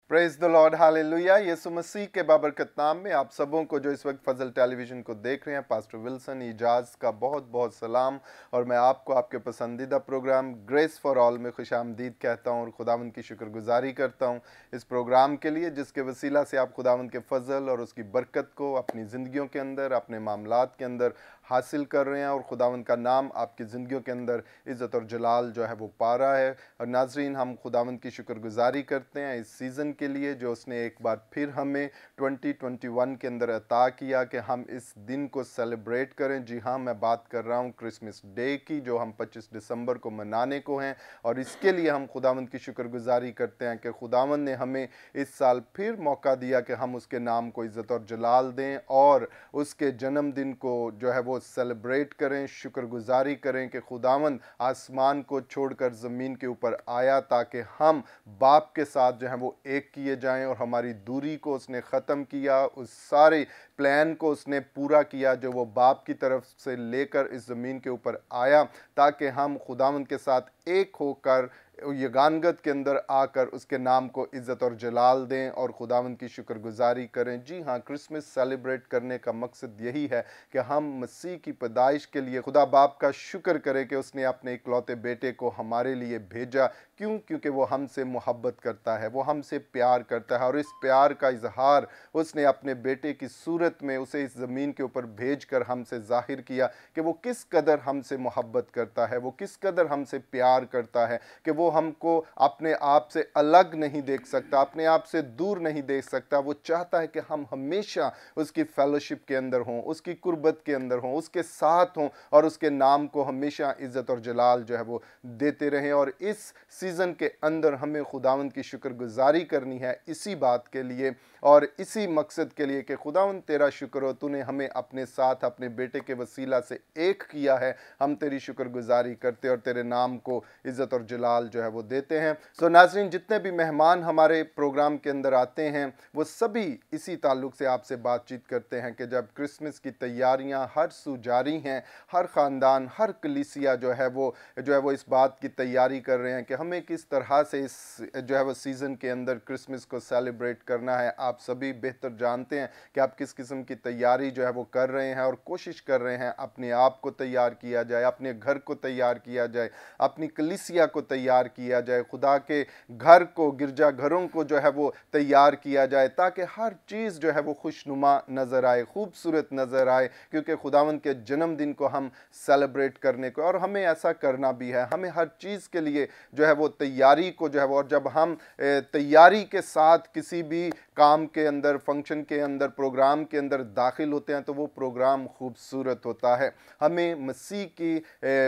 Praise the Lord, hallelujah. Yeshu Masih के बाबरकत नाम में आप सबों को जो इस वक्त फजल टेलीविज़न को देख रहे हैं, पास्टर विल्सन इजाज़ का बहुत बहुत सलाम। और मैं आपको आपके पसंदीदा प्रोग्राम ग्रेस फॉर ऑल में खुशामदीद कहता हूँ और खुदावंद की शुक्रगुजारी करता हूँ इस प्रोग्राम के लिए, जिसके वसीला से आप खुदावंद के फजल और उसकी बरकत को अपनी ज़िंदगियों के अंदर, अपने मामलात के अंदर हासिल कर रहे हैं और खुदावंद का नाम आपकी ज़िंदगियों के अंदर इज़्ज़त और जलाल जो है वो पा रहा है। और नाज़रीन, हम खुदावंद की शुक्रगुजारी करते हैं इस सीज़न के लिए जो उसने एक बार फिर हमें 2021 के अंदर अता किया कि हम इस दिन को सेलिब्रेट करें। जी हाँ, मैं बात कर रहा हूँ क्रिसमस डे की, जो हम 25 दिसंबर को मनाने को हैं। और इसके लिए हम खुदावंद की शुक्रगुजारी करते हैं कि खुदावंद ने हमें इस साल फिर मौका दिया कि हम उसके नाम को इज़्ज़त और जलाल दें और उसके जन्मदिन को जो है वो सेलिब्रेट करें, शुक्रगुजारी करें कि खुदावंद आसमान को छोड़कर ज़मीन के ऊपर आया ताकि हम बाप के साथ जो है वो एक किए जाएं और हमारी दूरी को उसने ख़त्म किया, उस सारे प्लान को उसने पूरा किया जो वो बाप की तरफ से लेकर इस ज़मीन के ऊपर आया, ताकि हम खुदावंद के साथ एक होकर यगानगत के अंदर आकर उसके नाम को इज़्ज़त और जलाल दें और खुदावंद की शुक्रगुजारी करें। जी हाँ, क्रिसमस सेलिब्रेट करने का मकसद यही है कि हम मसीह की पैदाइश के लिए खुदा बाप का शुक्र करें कि उसने अपने इकलौते बेटे को हमारे लिए भेजा। क्यों? क्योंकि वो हमसे मोहब्बत करता है, वो हमसे प्यार करता है और इस प्यार का इजहार उसने अपने बेटे की सूरत में उसे इस ज़मीन के ऊपर भेजकर हमसे जाहिर किया कि वो किस कदर हमसे मोहब्बत करता है, वो किस कदर हमसे प्यार करता है, कि वो हमको अपने आप से अलग नहीं देख सकता, अपने आप से दूर नहीं देख सकता। वो चाहता है कि हम हमेशा उसकी फेलोशिप के अंदर हों, उसकी कुर्बत के अंदर हों, उसके साथ हों और उसके नाम को हमेशा इज़्ज़त और जलाल जो है वो देते रहें। और इस सीज़न के अंदर हमें खुदावंद की शुक्रगुजारी करनी है इसी बात के लिए और इसी मकसद के लिए कि खुदावंद तेरा शुक्र हो, तूने हमें अपने साथ अपने बेटे के वसीला से एक किया है। हम तेरी शुक्रगुजारी करते और तेरे नाम को इज़्ज़त और जलाल जो है वो देते हैं। सो नाज़रीन, जितने भी मेहमान हमारे प्रोग्राम के अंदर आते हैं वो सभी इसी ताल्लुक़ से आपसे बातचीत करते हैं कि जब क्रिसमस की तैयारियां हर सू जारी हैं, हर ख़ानदान, हर कलीसिया जो है वो इस बात की तैयारी कर रहे हैं कि हमें किस तरह से इस जो है वो सीज़न के अंदर क्रिसमस को सेलिब्रेट करना है। आप सभी बेहतर जानते हैं कि आप किस किस्म की तैयारी जो है वो कर रहे हैं और कोशिश कर रहे हैं अपने आप को तैयार किया जाए, अपने घर को तैयार किया जाए, अपनी कलीसिया को तैयार किया जाए, खुदा के घर को, गिरजा घरों को जो है वो तैयार किया जाए, ताकि हर चीज़ जो है वो खुशनुमा नज़र आए, खूबसूरत नज़र आए। क्योंकि खुदावंद के जन्मदिन को हम सेलिब्रेट करने को, और हमें ऐसा करना भी है, हमें हर चीज़ के लिए जो है वो तैयारी को जो है वो, और जब हम तैयारी के साथ किसी भी काम के अंदर, फंक्शन के अंदर, प्रोग्राम के अंदर दाखिल होते हैं तो वो प्रोग्राम खूबसूरत होता है। हमें मसीह की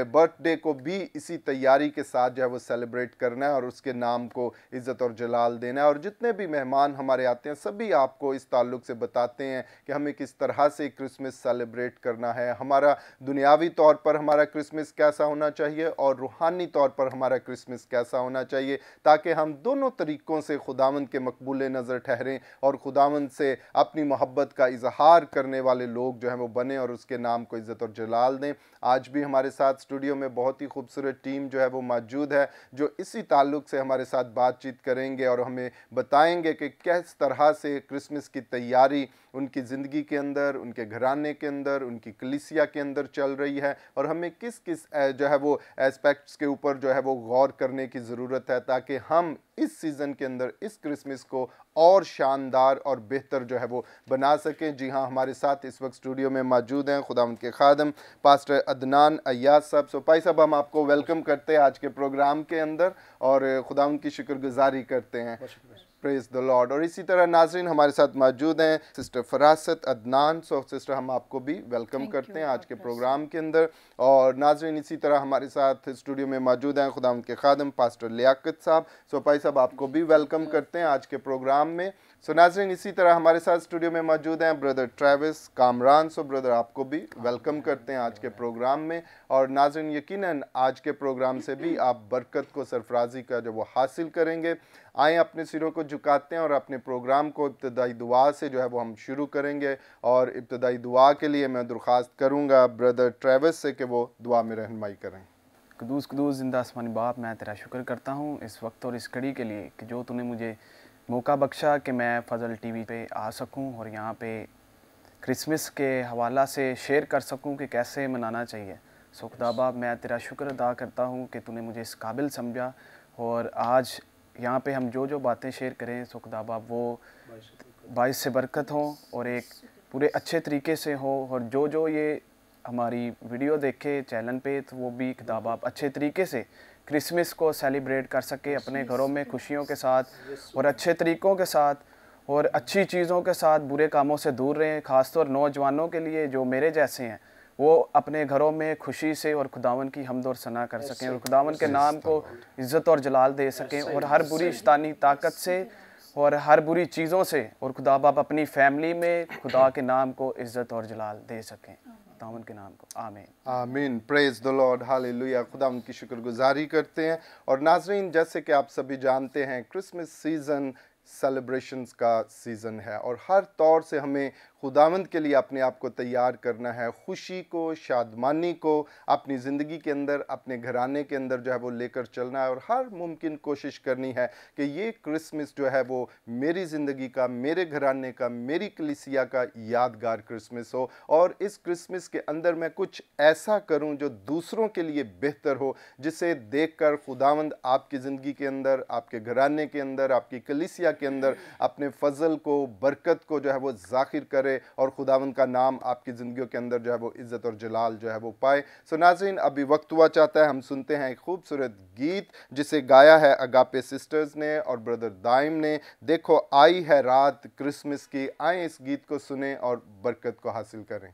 बर्थडे को भी इसी तैयारी के साथ जो है वो सेलिब्रेट करना है और उसके नाम को इज़्ज़त और जलाल देना है। और जितने भी मेहमान हमारे आते हैं सभी आपको इस ताल्लुक़ से बताते हैं कि हमें किस तरह से क्रिसमस सेलिब्रेट करना है। हमारा दुनियावी तौर पर हमारा क्रिसमस कैसा होना चाहिए और रूहानी तौर पर हमारा क्रिसमस कैसा होना चाहिए, ताकि हम दोनों तरीक़ों से खुदावंद के मकबूल नज़र ठहरें और खुदावंद से अपनी मोहब्बत का इजहार करने वाले लोग जो हैं वो बने और उसके नाम को इज़्ज़त और जलाल दें। आज भी हमारे साथ स्टूडियो में बहुत ही खूबसूरत टीम जो है वो मौजूद है, जो इसी ताल्लुक़ से हमारे साथ बातचीत करेंगे और हमें बताएंगे कि किस तरह से क्रिसमस की तैयारी उनकी ज़िंदगी के अंदर, उनके घराने के अंदर, उनकी कलीसिया के अंदर चल रही है और हमें किस किस जो है वो एस्पेक्ट्स के ऊपर जो है वो गौर करने की ज़रूरत है, ताकि हम इस सीज़न के अंदर इस क्रिसमस को और शानदार और बेहतर जो है वो बना सकें। जी हाँ, हमारे साथ इस वक्त स्टूडियो में मौजूद हैं खुदावंद के खादम पास्टर अदनान अय्याज साहब। सो भाई साहब, हम आपको वेलकम करते हैं आज के प्रोग्राम के अंदर और खुदावंद की शुक्रगुजारी करते हैं। Praise the Lord. और इसी तरह नाजरीन हमारे साथ मौजूद हैं सिस्टर फरासत अदनान। सो सिस्टर, हम आपको भी वेलकम करते हैं आज के प्रोग्राम के अंदर। और नाजरीन इसी तरह हमारे साथ स्टूडियो में मौजूद हैं खुदावंद के खादम पास्टर लियाकत साहब। सो भाई साहब, आपको भी वेलकम करते हैं आज के प्रोग्राम में। सो नाजरीन इसी तरह हमारे साथ स्टूडियो में मौजूद हैं ब्रदर ट्रेविस कामरान। सो ब्रदर, आपको भी वेलकम करते हैं आज के प्रोग्राम में। और नाजरीन यकीनन आज के प्रोग्राम से भी आप बरकत को, सरफराजी का जो वो हासिल करेंगे। आए अपने सिरों को झुकाते हैं और अपने प्रोग्राम को इब्तदाई दुआ से जो है वो हम शुरू करेंगे। और इब्तदाई दुआ के लिए मैं दरख्वास्त करूँगा ब्रदर ट्रेविस से कि वो दुआ में रहनुमाई करें। कदूस कदूस जिंदा आसमानी बाप, मैं तेरा शुक्र करता हूँ इस वक्त और इस घड़ी के लिए कि जो तूने मुझे मौका बख्शा कि मैं फ़ज़ल टीवी पे आ सकूं और यहाँ पे क्रिसमस के हवाला से शेयर कर सकूं कि कैसे मनाना चाहिए। सो खुदा बाप, मैं तेरा शुक्र अदा करता हूँ कि तूने मुझे इस काबिल समझा और आज यहाँ पे हम जो जो बातें शेयर करें, सो खुदा बाप वो बाइस से बरकत हो और एक पूरे अच्छे तरीके से हो, और जो जो ये हमारी वीडियो देखे चैनल पे तो वो भी खुदा बाप अच्छे तरीके से क्रिसमस को सेलिब्रेट कर सके अपने घरों में खुशियों के साथ और अच्छे तरीक़ों के साथ और अच्छी चीज़ों के साथ, बुरे कामों से दूर रहें। ख़ासतौर नौजवानों के लिए जो मेरे जैसे हैं, वो अपने घरों में खुशी से और खुदावन की हम्द और सना कर सकें और खुदावन के नाम को इज़्ज़त और जलाल दे सकें और हर बुरी शैतानी ताकत से और हर बुरी चीज़ों से और खुदा बाप अपनी फैमिली में खुदा के नाम को इज़्ज़त और जलाल दे सकें, खुदावन के नाम को। आमीन आमीन। Praise the Lord, hallelujah. खुदा उनकी शुक्रगुजारी करते हैं। और नाजरीन, जैसे कि आप सभी जानते हैं, क्रिसमस सीज़न सेलिब्रेशंस का सीज़न है और हर तौर से हमें खुदावंद के लिए अपने आप को तैयार करना है, खुशी को, शादमानी को अपनी ज़िंदगी के अंदर, अपने घराने के अंदर जो है वो लेकर चलना है और हर मुमकिन कोशिश करनी है कि ये क्रिसमस जो है वो मेरी ज़िंदगी का, मेरे घराने का, मेरी कलीसिया का यादगार क्रिसमस हो और इस क्रिसमस के अंदर मैं कुछ ऐसा करूं जो दूसरों के लिए बेहतर हो, जिसे देखकर खुदावंद आपकी ज़िंदगी के अंदर, आपके घराने के अंदर, आपकी कलीसिया के अंदर अपने फजल को, बरकत को जो है वो जाहिर करे और खुदावंद का नाम आपकी ज़िंदगियों के अंदर जो है वो इज़्ज़त और जलाल जो है वो पाए। सो नाज़रीन, अभी वक्त हुआ चाहता है हम सुनते हैं एक खूबसूरत गीत जिसे गाया है अगापे सिस्टर्स ने और ब्रदर दाइम ने। देखो आई है रात क्रिसमस की। आए इस गीत को सुने और बरकत को हासिल करें।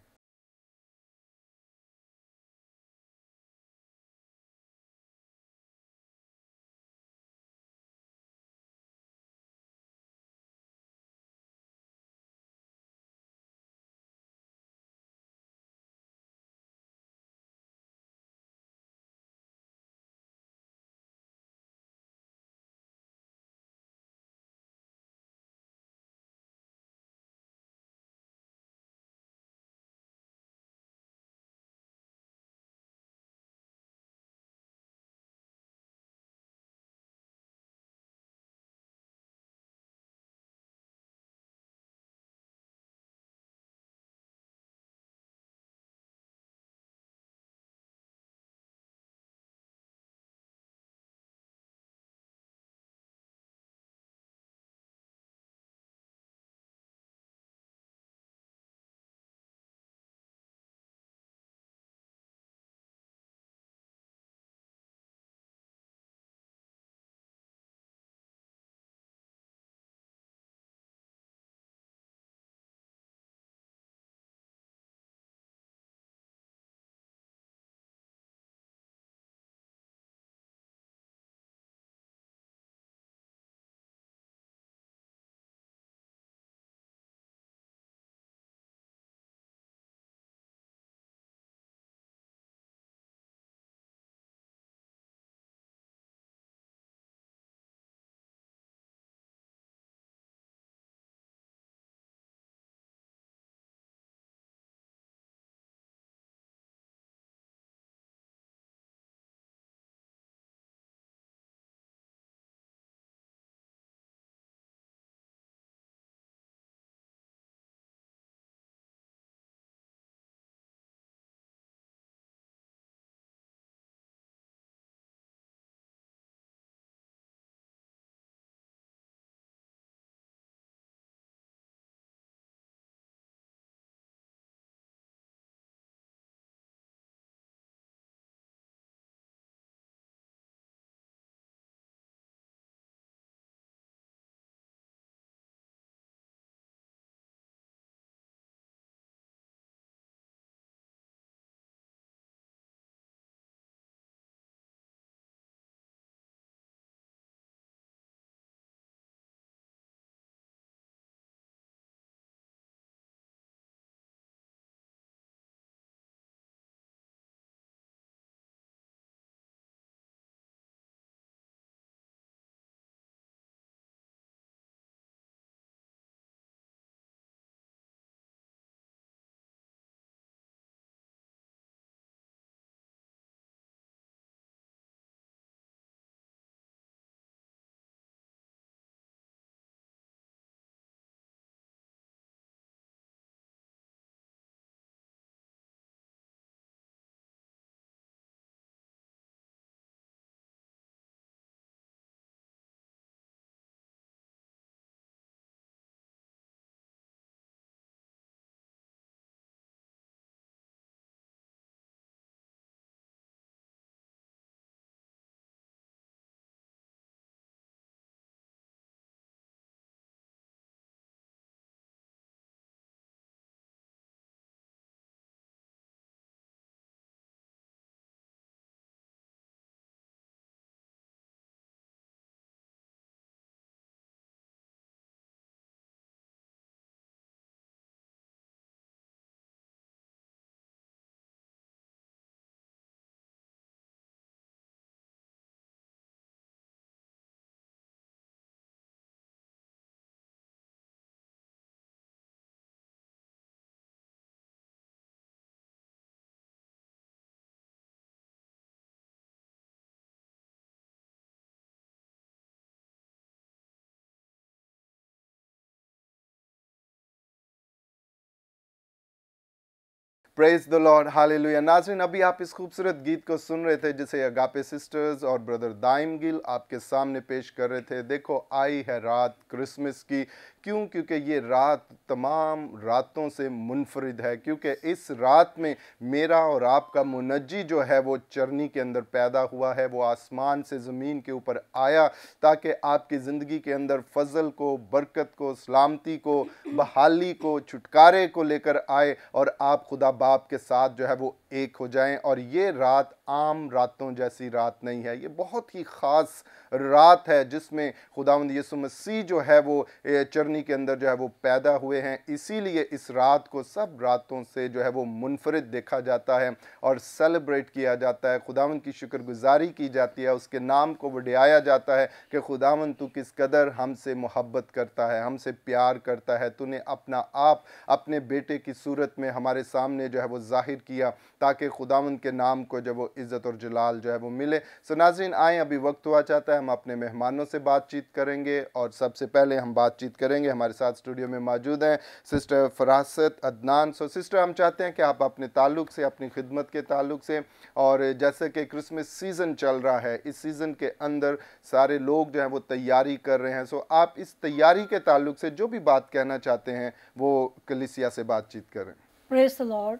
Praise the Lord, hallelujah. नाज़रीन, अभी आप इस खूबसूरत गीत को सुन रहे थे जिसे अगापे सिस्टर्स और ब्रदर दाइम गिल आपके सामने पेश कर रहे थे। देखो, आई है रात क्रिसमस की। क्यों? क्योंकि ये रात तमाम रातों से मुनफरिद है, क्योंकि इस रात में मेरा और आपका मुनज्जी जो है वो चरनी के अंदर पैदा हुआ है। वो आसमान से ज़मीन के ऊपर आया ताकि आपकी ज़िंदगी के अंदर फजल को, बरकत को, सलामती को, बहाली को, छुटकारे को लेकर आए और आप खुदा बाप के साथ जो है वो एक हो जाएं। और ये रात आम रातों जैसी रात नहीं है, ये बहुत ही ख़ास रात है जिसमें खुदावंद यीशु मसीह जो है वो चरनी के अंदर जो है वो पैदा हुए हैं। इसीलिए इस रात को सब रातों से जो है वो मुनफरिद देखा जाता है और सेलिब्रेट किया जाता है। खुदावंद की शुक्रगुजारी की जाती है, उसके नाम को बढ़ाया जाता है कि खुदावंद तू किस कदर हमसे मोहब्बत करता है, हमसे प्यार करता है। तूने अपना आप अपने बेटे की सूरत में हमारे सामने जो है वो जाहिर किया ताकि खुदावंद के नाम को जब वो इज़्ज़त और जलाल जो है वो मिले। सो नाज़रीन, आए, अभी वक्त हुआ चाहता है हम अपने मेहमानों से बातचीत करेंगे और सबसे पहले हम बातचीत करेंगे, हमारे साथ स्टूडियो में मौजूद हैं सिस्टर फरासत अदनान। सो सिस्टर, हम चाहते हैं कि आप अपने ताल्लुक़ से, अपनी खिदमत के ताल्लुक़ से, और जैसे कि क्रिसमस सीज़न चल रहा है, इस सीज़न के अंदर सारे लोग जो हैं वो तैयारी कर रहे हैं, सो आप इस तैयारी के ताल्लुक़ से जो भी बात कहना चाहते हैं वो कलीसिया से बातचीत करें। Praise the Lord.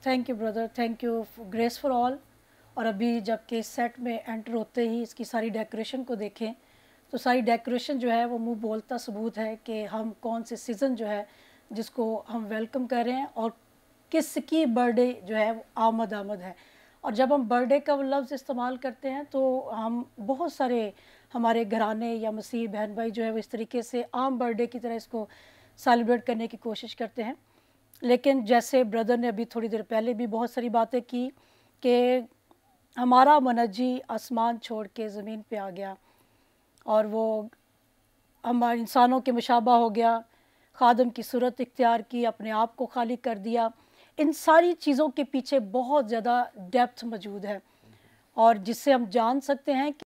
Thank you brother, thank you grace for all. और अभी जबकि इस सेट में एंटर होते ही इसकी सारी डेकोरेशन को देखें तो सारी डेकोरेशन जो है वो मुंह बोलता सबूत है कि हम कौन से सीज़न जो है जिसको हम वेलकम कर रहे हैं और किसकी बर्थडे जो है वो आमद है। और जब हम बर्थडे का लफ्ज़ इस्तेमाल करते हैं तो हम बहुत सारे हमारे घराने या मसीह बहन भाई जो है वो इस तरीके से आम बर्थडे की तरह इसको सेलिब्रेट करने की कोशिश करते हैं। लेकिन जैसे ब्रदर ने अभी थोड़ी देर पहले भी बहुत सारी बातें की कि हमारा मुनज्जी आसमान छोड़ के ज़मीन पे आ गया और वो हमारे इंसानों के मुशाबा हो गया, खादम की सूरत इख्तियार की, अपने आप को खाली कर दिया। इन सारी चीज़ों के पीछे बहुत ज़्यादा डेप्थ मौजूद है और जिससे हम जान सकते हैं कि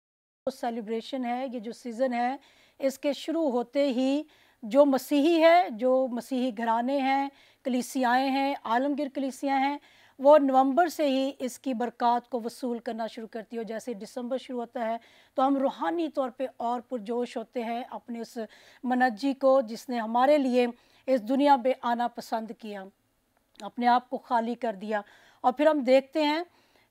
जो सेलिब्रेशन है, ये जो सीज़न है, इसके शुरू होते ही जो मसीही है, जो मसीही घराने हैं, कलीसियाएँ हैं, आलमगीर कलीसियाँ हैं, वो नवंबर से ही इसकी बरक़ात को वसूल करना शुरू करती है। जैसे दिसंबर शुरू होता है तो हम रूहानी तौर पे और पुरजोश होते हैं अपने उस मुनज्जी को जिसने हमारे लिए इस दुनिया पे आना पसंद किया, अपने आप को खाली कर दिया। और फिर हम देखते हैं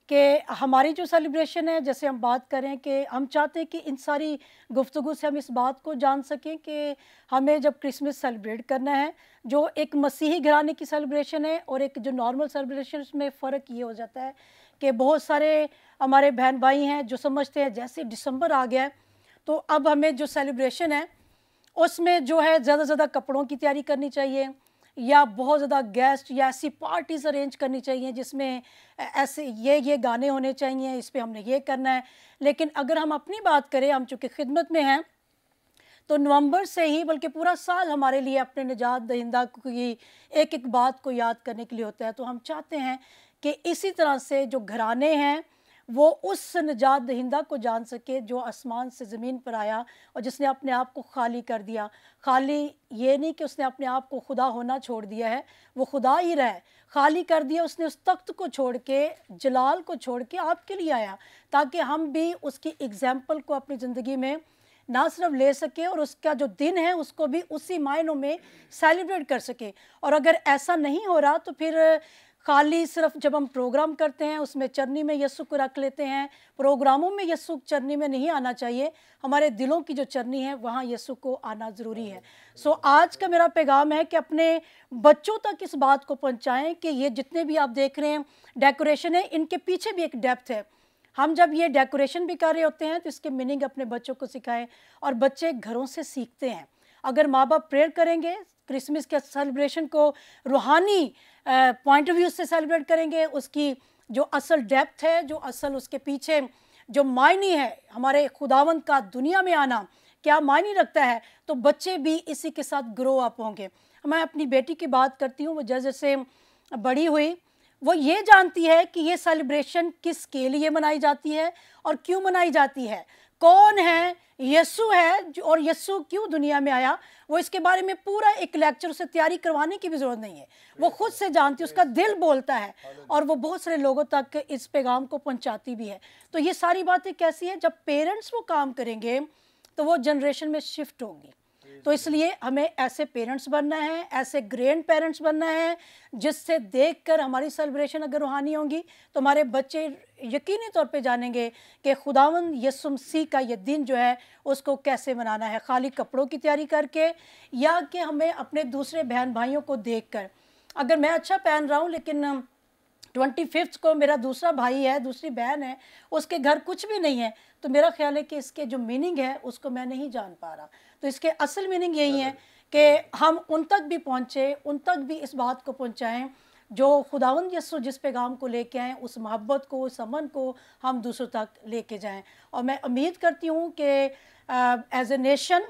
कि हमारी जो सेलिब्रेशन है, जैसे हम बात करें कि हम चाहते हैं कि इन सारी गुफ्तगू से हम इस बात को जान सकें कि हमें जब क्रिसमस सेलिब्रेट करना है, जो एक मसीही घराने की सेलिब्रेशन है और एक जो नॉर्मल सेलिब्रेशन, उसमें फ़र्क ये हो जाता है कि बहुत सारे हमारे बहन भाई हैं जो समझते हैं जैसे दिसंबर आ गया है तो अब हमें जो सेलिब्रेशन है उसमें जो है ज़्यादा से ज़्यादा कपड़ों की तैयारी करनी चाहिए या बहुत ज़्यादा गेस्ट या ऐसी पार्टीज़ अरेंज करनी चाहिए जिसमें ऐसे ये गाने होने चाहिए, इस पे हमने ये करना है। लेकिन अगर हम अपनी बात करें, हम चूँकि खिदमत में हैं, तो नवंबर से ही बल्कि पूरा साल हमारे लिए अपने निजात दहिंदा की एक एक बात को याद करने के लिए होता है। तो हम चाहते हैं कि इसी तरह से जो घराने हैं वो उस निजात दहिंदा को जान सके जो आसमान से ज़मीन पर आया और जिसने अपने आप को खाली कर दिया। खाली ये नहीं कि उसने अपने आप को खुदा होना छोड़ दिया है, वो खुदा ही रहा है, खाली कर दिया उसने, उस तख्त को छोड़ के, जलाल को छोड़ के आपके लिए आया ताकि हम भी उसकी एग्जाम्पल को अपनी ज़िंदगी में ना सिर्फ ले सके और उसका जो दिन है उसको भी उसी मायनों में सेलिब्रेट कर सके। और अगर ऐसा नहीं हो रहा तो फिर खाली सिर्फ जब हम प्रोग्राम करते हैं उसमें चरनी में यीशु को रख लेते हैं, प्रोग्रामों में यीशु चरनी में नहीं आना चाहिए, हमारे दिलों की जो चरनी है वहाँ यीशु को आना ज़रूरी है। सो आज का मेरा पैगाम है कि अपने बच्चों तक इस बात को पहुँचाएँ कि ये जितने भी आप देख रहे हैं डेकोरेशन है, इनके पीछे भी एक डेप्थ है। हम जब ये डेकोरेशन भी कर रहे होते हैं तो इसके मीनिंग अपने बच्चों को सिखाएं और बच्चे घरों से सीखते हैं। अगर माँ बाप प्रेयर करेंगे, क्रिसमस के सेलिब्रेशन को रूहानी पॉइंट ऑफ व्यू से सेलिब्रेट करेंगे, उसकी जो असल डेप्थ है, जो असल उसके पीछे जो मायने है, हमारे खुदावंद का दुनिया में आना क्या मायने रखता है, तो बच्चे भी इसी के साथ ग्रो अप होंगे। मैं अपनी बेटी की बात करती हूँ, वो जैसे जैसे बड़ी हुई वो ये जानती है कि ये सेलिब्रेशन किसके लिए मनाई जाती है और क्यों मनाई जाती है, कौन है यीशु है और यीशु क्यों दुनिया में आया, वो इसके बारे में पूरा एक लेक्चर से तैयारी करवाने की भी ज़रूरत नहीं है, वो खुद से जानती है, उसका दिल बोलता है और वो बहुत सारे लोगों तक इस पैगाम को पहुंचाती भी है। तो ये सारी बातें कैसी है, जब पेरेंट्स वो काम करेंगे तो वो जनरेशन में शिफ्ट होंगी। तो इसलिए हमें ऐसे पेरेंट्स बनना है, ऐसे ग्रैंड पेरेंट्स बनना है जिससे देखकर हमारी सेलिब्रेशन अगर रूहानी होंगी तो हमारे बच्चे यकीनी तौर पे जानेंगे कि खुदावंद यीशु मसीह का ये दिन जो है उसको कैसे मनाना है, खाली कपड़ों की तैयारी करके या कि हमें अपने दूसरे बहन भाइयों को देखकर। अगर मैं अच्छा पहन रहा हूँ लेकिन 25 को मेरा दूसरा भाई है, दूसरी बहन है, उसके घर कुछ भी नहीं है, तो मेरा ख्याल है कि इसके जो मीनिंग है उसको मैं नहीं जान पा रहा। तो इसके असल मीनिंग यही है कि हम उन तक भी पहुँचे, उन तक भी इस बात को पहुँचाएँ जो खुदावंद यीशु जिस पैगाम को लेके आएँ, उस मोहब्बत को, उस अमन को हम दूसरों तक लेके जाएँ। और मैं उम्मीद करती हूँ कि as a nation,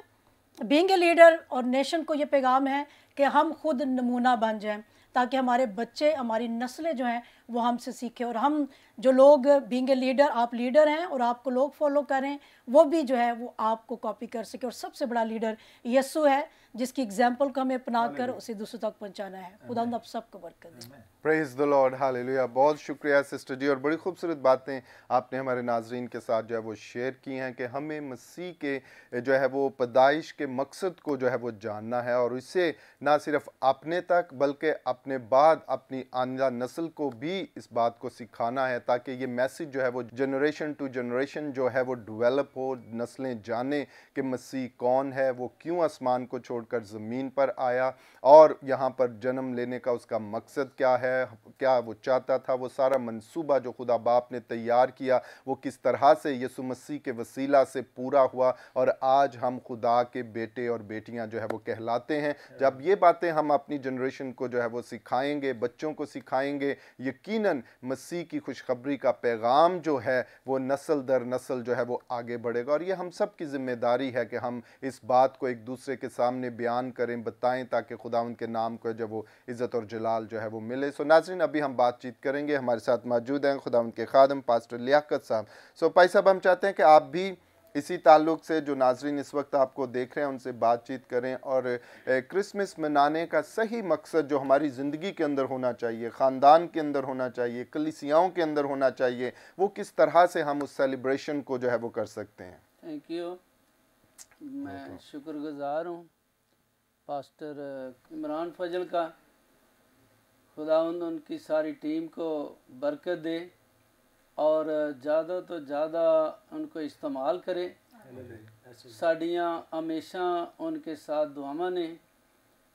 being a leader, और नेशन को ये पैगाम है कि हम खुद नमूना बन जाएं ताकि हमारे बच्चे, हमारी नस्लें जो हैं वो हमसे सीखें, और हम जो लोग बीइंग ए लीडर, आप लीडर हैं और आपको लोग फॉलो करें, वो भी जो है वो आपको कॉपी कर सके। और सबसे बड़ा लीडर यीशु है जिसकी एग्जाम्पल को हमें अपना कर उसे दूसरों तक पहुंचाना है। खुदावंद आप सबको बरकत दे। Praise the Lord, hallelujah. बहुत शुक्रिया सिस्टर जी, और बड़ी खूबसूरत बातें आपने हमारे नाजरीन के साथ जो है वो शेयर की हैं कि हमें मसीह के जो है वो पैदाइश के मकसद को जो है वो जानना है और इससे ना सिर्फ अपने तक बल्कि अपने बाद अपनी आइंदा नस्ल को भी इस बात को सिखाना है ताकि ये मैसेज जो है वो जनरेशन टू जनरेशन जो है वो डेवलप हो, नस्लें जाने कि मसीह कौन है, वो क्यों आसमान को छोड़कर ज़मीन पर आया और यहाँ पर जन्म लेने का उसका मकसद क्या है, क्या वो चाहता था, वो सारा मंसूबा जो खुदा बाप ने तैयार किया वो किस तरह से यीशु मसीह के वसीला से पूरा हुआ और आज हम खुदा के बेटे और बेटियां जो है वो कहलाते हैं। जब ये बातें हम अपनी जनरेशन को जो है वो सिखाएंगे, बच्चों को सिखाएंगे, यकीनन मसीह की खुशखबरी का पैगाम जो है वो नस्ल दर नस्ल जो है वो आगे बढ़ेगा। और ये हम सब की जिम्मेदारी है कि हम इस बात को एक दूसरे के सामने बयान करें, बताएं ताकि खुदावंद के नाम को जब वो इज़्ज़त और जलाल जो है वो मिले। सो नाज़रीन, अभी हम बातचीत करेंगे, हमारे साथ मौजूद हैं खुदावंद के खादम पास्टर लियाकत साहब। सो भाई साहब, हम चाहते हैं कि आप भी इसी ताल्लुक से जो नाजरीन इस वक्त आपको देख रहे हैं उनसे बातचीत करें और क्रिसमस मनाने का सही मकसद जो हमारी ज़िंदगी के अंदर होना चाहिए, ख़ानदान के अंदर होना चाहिए, कलीसियाओं के अंदर होना चाहिए, वो किस तरह से हम उस सेलिब्रेशन को जो है वो कर सकते हैं। Thank you. मैं शुक्रगुजार हूँ पास्टर इमरान फजल का। खुदावंद उनकी सारी टीम को बरकत दे और ज़्यादा तो ज़्यादा उनको इस्तेमाल करे। साड़ियाँ हमेशा उनके साथ दुआवां ने।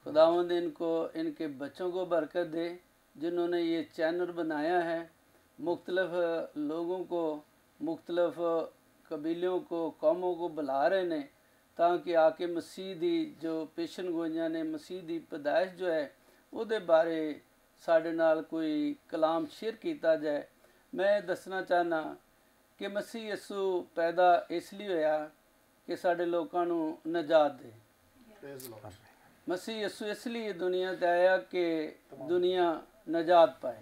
खुदावंद इनको, इनके बच्चों को बरकत दे जिन्होंने ये चैनल बनाया है, मुख्तलिफ लोगों को, मुख्तलिफ कबीलों को, कौमों को बुला रहे ने ताकि आके मसीह दी जो पेशन गोइयां ने मसीह दी पैदाइश जो है उहदे बारे साढ़े नाल कोई कलाम शेयर किया जाए। मैं दसना चाहना कि मसीह यसू पैदा इसलिए होया कि साढ़े लोगों नू नजात दे। मसीह यसू इसलिए दुनिया ते आया कि दुनिया नजात पाए।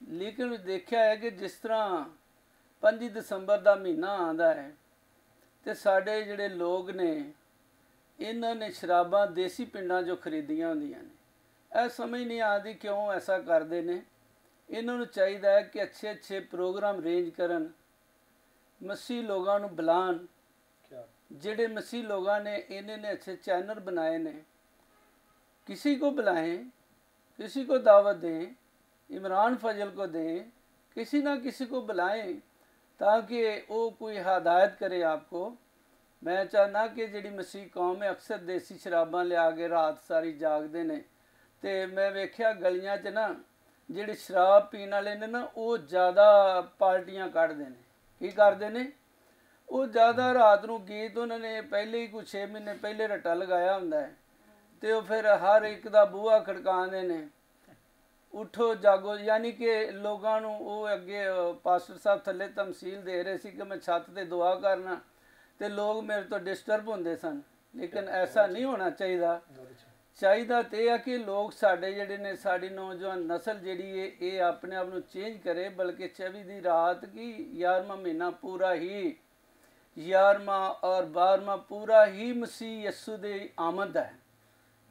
लेकिन देखा है कि जिस तरह 5 दिसंबर का महीना आंदा है तो साढ़े जिहड़े लोग ने इन्होंने शराबां देसी पिंडां जो खरीदियां होंदियां ने, यह समझ नहीं आती क्यों ऐसा करते ने। इन्होंने चाहिए है कि अच्छे अच्छे प्रोग्राम अरेंज करन, मसीह लोगों को बुलान, जिहड़े मसीह लोगों ने इन्होंने अच्छे चैनल बनाए ने, किसी को बुलाएं, किसी को दावत दें, इमरान फजल को दें, किसी ना किसी को बुलाएं ताकि वो कोई हदायत करे आपको। मैं चाहना कि जिहड़ी मसीह कौम है अक्सर देसी शराबां लिया के रात सारी जागते ने, तो मैं वेख्या गलियां च ना जिहड़े शराब पीने वाले ने ना वो ज़्यादा पार्टियां कढ़दे ने। की करते ने वो ज़्यादा रात को गीत उन्होंने पहले ही कुछ 6 महीने पहले रट्टा लगाया हुंदा है तो वो फिर हर एक का बूहा खड़काते ने, उठो जागो, यानी कि लोगों वो अगे पास्टर साहब थले तमसील दे रहे सी कि मैं छत ते दुआ करना तो लोग मेरे तो डिस्टर्ब होंदे सन। लेकिन ऐसा नहीं होना चाहिए। चाहिए तो यह कि लोग साढ़े जिहड़े ने साड़ी नौजवान नस्ल जिहड़ी है ये अपने आप को चेंज करे, बल्कि 24 दी रात की 11वां महीना पूरा ही 11वां और 12वां पूरा ही मसीह यसू दे आमद है।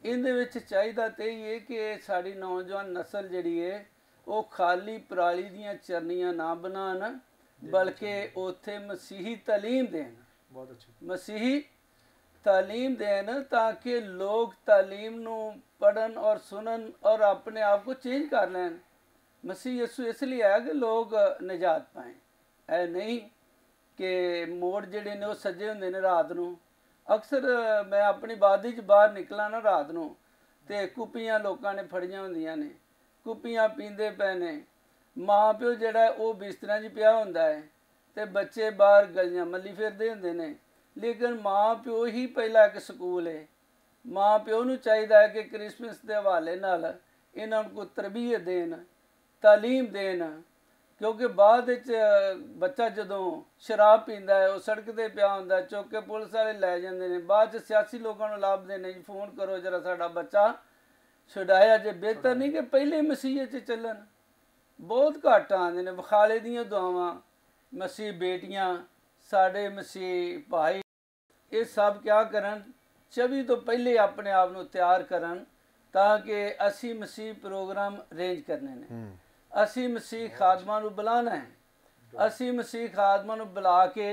इहदे विच चाहीदा ते ही है कि साडी नौजवान नस्ल जिहड़ी है वो खाली पराली दियां चरनियां ना बनान, बल्कि उत्थे मसीही तालीम देन, बहुत अच्छी मसीही तालीम देन, ताकि लोग तालीम नू पढ़न और सुनन और अपने आप को चेंज कर लैन। मसीह यसू इसलिए है कि लोग निजात पाएँ, ऐ नहीं कि मोड़ जिहड़े ने वो सज्जे हुंदे ने रात नूं। अक्सर मैं अपनी बादी च बाहर निकला ना रात नूं ते कुप्पियां लोकां ने फड़ियां हुंदियां ने, कुप्पियां पींदे पे ने, माँ प्यो जिहड़ा वो बिस्तरां 'च पिया हुंदा है ते बच्चे बाहर गलियां मल्ली फिरदे हुंदे ने। लेकिन माँ प्यो ही पहला एक स्कूल है। माँ प्यो नूं चाहीदा है कि क्रिसमस के हवाले नाल इन्हां नूं तरबीयत देन, तालीम देन, क्योंकि बाद बच्चा जदों शराब पींदा है, वो सड़क ते पिया हुंदा है, चुक के पुलिस वाले लै जांदे ने, बाद सियासी लोगों नूं लाभदे ने जी फोन करो जरा साडा बच्चा छुड़ाया जे। बेहतर नहीं कि पहले मसीह च चलन। बहुत घट आंदे ने बखाले दियां दुआवां, मसीह बेटियां, साडे मसीह भाई, ये सब क्या करन 24 तो पहले अपने आप नूं तैयार करन, ताकि असी मसीह प्रोग्राम अरेंज करने ने, असी मसीह खादमां नूं बुलाना है, असी मसीह खादमां नूं बुला के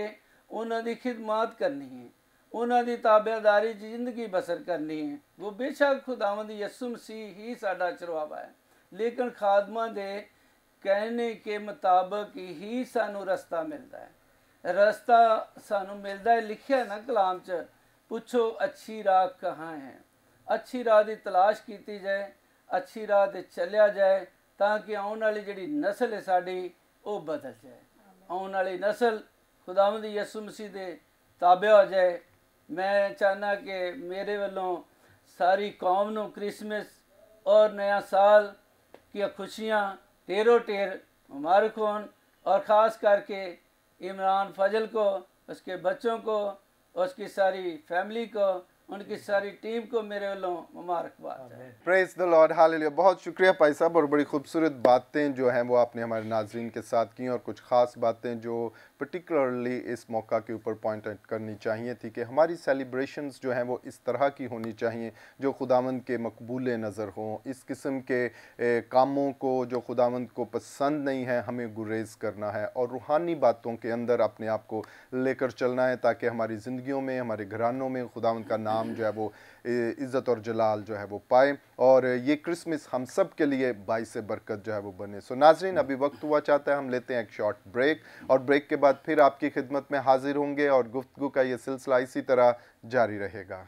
उन्हां दी खिदमत करनी है, उन्हां दी ताबेदारी च जिंदगी बसर करनी है। वो बेशक खुदावंद यसू मसीह ही साडा चरवावा है, लेकिन खादमां दे कहने के मुताबिक ही सानू रास्ता मिलता है। रास्ता सानू मिलता है, लिखिया ना कलाम च, पुछो अच्छी राह कहाँ है। अच्छी राह की तलाश की जाए, अच्छी राह ते चलिया जाए, ताकि आने वाली जिहड़ी नस्ल है साडी वो बदल जाए, आने वाली नस्ल खुदावंद यसू मसीह दे ताबे हो जाए। मैं चाहना कि मेरे वालों सारी कौम नूं क्रिसमस और नया साल की खुशियाँ ढेरों ढेर मुबारक होन, और ख़ास करके इमरान फजल को, उसके बच्चों को, उसकी सारी फैमिली को, उनकी सारी टीम को मेरे वालों मुबारकबाद है। Praise the Lord, hallelujah. बहुत शुक्रिया भाई साहब, और बड़ी खूबसूरत बातें जो हैं वो आपने हमारे नाजरीन के साथ की, और कुछ ख़ास बातें जो पर्टिकुलरली इस मौका के ऊपर पॉइंट आउट करनी चाहिए थी कि हमारी सेलिब्रेशंस जो हैं वो इस तरह की होनी चाहिए जो खुदावंद के मकबूल नज़र हों। इस किस्म के कामों को जो खुदावंद को पसंद नहीं है हमें गुरेज करना है, और रूहानी बातों के अंदर अपने आप को लेकर चलना है, ताकि हमारी ज़िंदगियों में, हमारे घरानों में खुदावंद का नाम जो है वो इज़्ज़त और जलाल जो है वो पाए, और ये क्रिसमस हम सब के लिए बाइस बरकत जो है वो बने। सो नाजरीन, अभी वक्त हुआ चाहता है हम लेते हैं एक शॉर्ट ब्रेक, और ब्रेक के बाद फिर आपकी खिदमत में हाजिर होंगे, और गुफ्तगू का ये सिलसिला इसी तरह जारी रहेगा।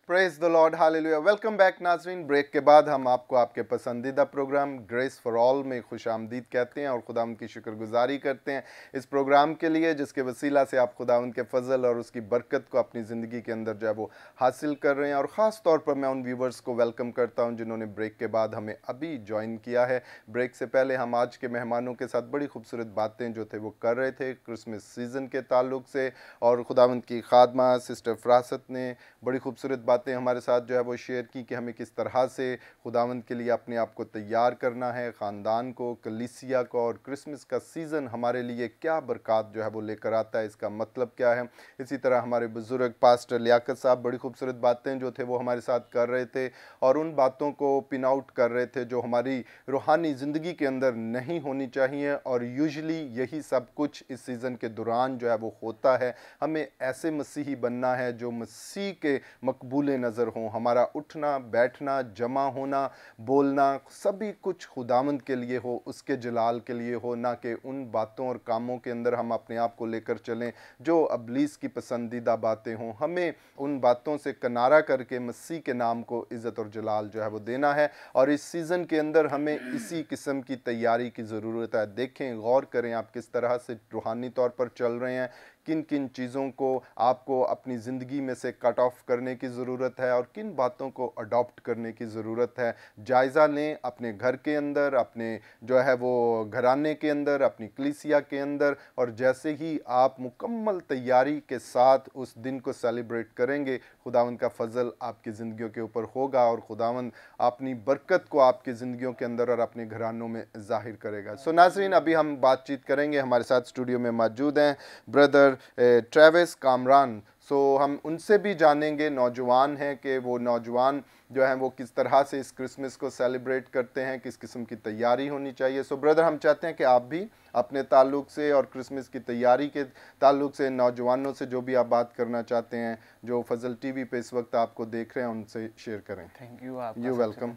Praise the Lord, hallelujah. Welcome back नाजरीन। ब्रेक के बाद हम आपको आपके पसंदीदा प्रोग्राम ग्रेस फॉर ऑल में खुशामदीद कहते हैं और खुदावंद की शुक्रगुजारी करते हैं इस प्रोग्राम के लिए, जिसके वसीला से आप खुदावंद के फजल और उसकी बरकत को अपनी ज़िंदगी के अंदर जो है वो हासिल कर रहे हैं। और ख़ास तौर पर मैं उन व्यूवर्स को वेलकम करता हूँ जिन्होंने ब्रेक के बाद हमें अभी ज्वाइन किया है। ब्रेक से पहले हम आज के मेहमानों के साथ बड़ी खूबसूरत बातें जो थे वो कर रहे थे क्रिसमस सीज़न के ताल्लुक से, और खुदावंद की खादमा सिस्टर फरासत ने बड़ी खूबसूरत बातें हमारे साथ जो है वो शेयर की कि हमें किस तरह से खुदावंद के लिए अपने आप को तैयार करना है, ख़ानदान को, कलीसिया को, और क्रिसमस का सीज़न हमारे लिए क्या बरक़ात जो है वो लेकर आता है, इसका मतलब क्या है। इसी तरह हमारे बुज़ुर्ग पास्टर लियाकत साहब बड़ी खूबसूरत बातें जो थे वो हमारे साथ कर रहे थे, और उन बातों को पिन आउट कर रहे थे जो हमारी रूहानी ज़िंदगी के अंदर नहीं होनी चाहिए, और यूजुअली यही सब कुछ इस सीज़न के दौरान जो है वो होता है। हमें ऐसे मसीही बनना है जो मसीह के मकबूल खुले नज़र हों, हमारा उठना बैठना जमा होना बोलना सभी कुछ खुदावंद के लिए हो, उसके जलाल के लिए हो, ना कि उन बातों और कामों के अंदर हम अपने आप को लेकर चलें जो अबलीस की पसंदीदा बातें हों। हमें उन बातों से किनारा करके मसीह के नाम को इज़्ज़त और जलाल जो है वो देना है, और इस सीज़न के अंदर हमें इसी किस्म की तैयारी की ज़रूरत है। देखें, गौर करें आप किस तरह से रूहानी तौर पर चल रहे हैं, किन किन चीज़ों को आपको अपनी ज़िंदगी में से कट ऑफ करने की ज़रूरत है और किन बातों को अडॉप्ट करने की ज़रूरत है। जायज़ा लें अपने घर के अंदर, अपने जो है वो घराने के अंदर, अपनी कलीसिया के अंदर, और जैसे ही आप मुकम्मल तैयारी के साथ उस दिन को सेलिब्रेट करेंगे, खुदावंद का फजल आपकी ज़िंदगियों के ऊपर होगा और खुदावंद अपनी बरकत को आपकी ज़िंदगियों के अंदर और अपने घरानों में ज़ाहिर करेगा। सो नाज़रीन, अभी हम बातचीत करेंगे। हमारे साथ स्टूडियो में मौजूद हैं ब्रदर ट्रेविस कामरान। सो हम उनसे भी जानेंगे, नौजवान हैं, कि वो नौजवान जो हैं वो किस तरह से इस क्रिसमस को सेलिब्रेट करते हैं, किस किस्म की तैयारी होनी चाहिए। सो ब्रदर, हम चाहते हैं कि आप भी अपने ताल्लुक से और क्रिसमस की तैयारी के ताल्लुक से नौजवानों से जो भी आप बात करना चाहते हैं, जो फजल टीवी पे इस वक्त आपको देख रहे हैं, उनसे शेयर करें। Thank you. आप यू वेलकम।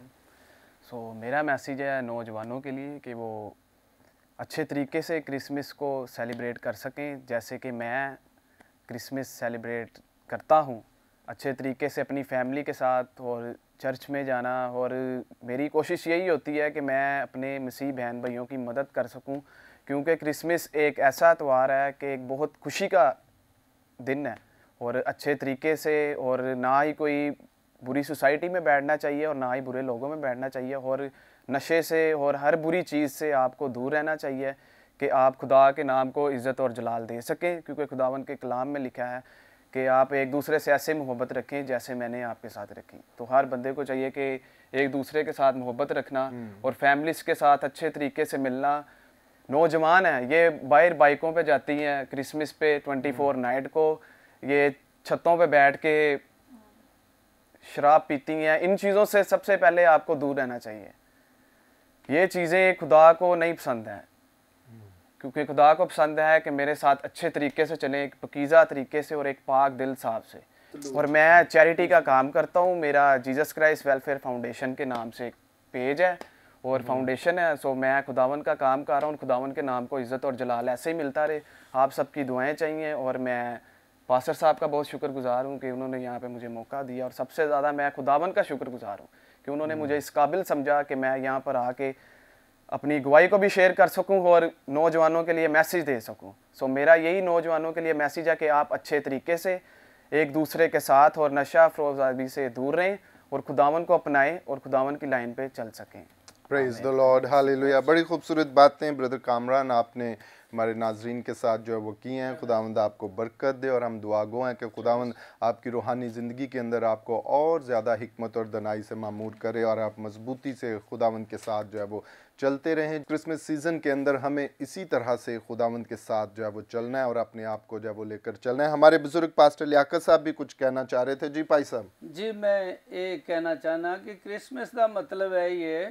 सो मेरा मैसेज है नौजवानों के लिए कि वो अच्छे तरीके से क्रिसमस को सेलिब्रेट कर सकें, जैसे कि मैं क्रिसमस सेलिब्रेट करता हूँ अच्छे तरीके से अपनी फैमिली के साथ और चर्च में जाना। और मेरी कोशिश यही होती है कि मैं अपने मसीह बहन भाइयों की मदद कर सकूं, क्योंकि क्रिसमस एक ऐसा त्यौहार है कि एक बहुत खुशी का दिन है, और अच्छे तरीके से, और ना ही कोई बुरी सोसाइटी में बैठना चाहिए और ना ही बुरे लोगों में बैठना चाहिए, और नशे से और हर बुरी चीज़ से आपको दूर रहना चाहिए कि आप खुदा के नाम को इज़्ज़त और जलाल दे सकें, क्योंकि खुदावन के कलाम में लिखा है कि आप एक दूसरे से ऐसे मोहब्बत रखें जैसे मैंने आपके साथ रखी। तो हर बंदे को चाहिए कि एक दूसरे के साथ मोहब्बत रखना और फैमिलीज़ के साथ अच्छे तरीके से मिलना। नौजवान हैं, ये बाहर बाइकों पे जाती हैं क्रिसमस पे 24 नाइट को, ये छतों पे बैठ के शराब पीती हैं। इन चीज़ों से सबसे पहले आपको दूर रहना चाहिए। ये चीज़ें खुदा को नहीं पसंद हैं, क्योंकि खुदा को पसंद है कि मेरे साथ अच्छे तरीके से चलें, एक पकीज़ा तरीके से और एक पाक दिल साहब से। और मैं चैरिटी का काम करता हूँ। मेरा जीसस क्राइस्ट वेलफेयर फाउंडेशन के नाम से एक पेज है और फाउंडेशन है। सो मैं खुदावन का काम कर रहा हूँ। खुदावन के नाम को इज़्ज़त और जलाल ऐसे ही मिलता रहे। आप सबकी दुआएं चाहिए, और मैं पास्टर साहब का बहुत शुक्रगुजार हूँ कि उन्होंने यहाँ पे मुझे मौका दिया, और सबसे ज़्यादा मैं खुदावन का शुक्रगुजार हूँ कि उन्होंने मुझे इस काबिल समझा कि मैं यहाँ पर आके अपनी गवाही को भी शेयर कर सकूं और नौजवानों के लिए मैसेज दे सकूं। सो मेरा यही नौजवानों के लिए मैसेज है कि आप अच्छे तरीके से एक दूसरे के साथ और नशा फरोज़ी से दूर रहें और खुदावन को अपनाएं और खुदावन की लाइन पे चल सकें। Praise the Lord, hallelujah. बड़ी खूबसूरत बातें ब्रदर कामरान आपने हमारे नाजरीन के साथ जो है वो की हैं। खुदावंद आपको बरकत दे, और हम दुआ गो हैं कि खुदावंद आपकी रूहानी ज़िंदगी के अंदर आपको और ज़्यादा हिकमत और दनाई से मामूर करे, और आप मजबूती से खुदावंद के साथ जो है वो चलते रहें। क्रिसमस सीज़न के अंदर हमें इसी तरह से खुदावंद के साथ जो है वो चलना है और अपने आप को जो है वो लेकर चलना है। हमारे बुजुर्ग पास्टर लियाकत साहब भी कुछ कहना चाह रहे थे। जी भाई साहब। जी, मैं ये कहना चाहना कि क्रिसमस का मतलब है ये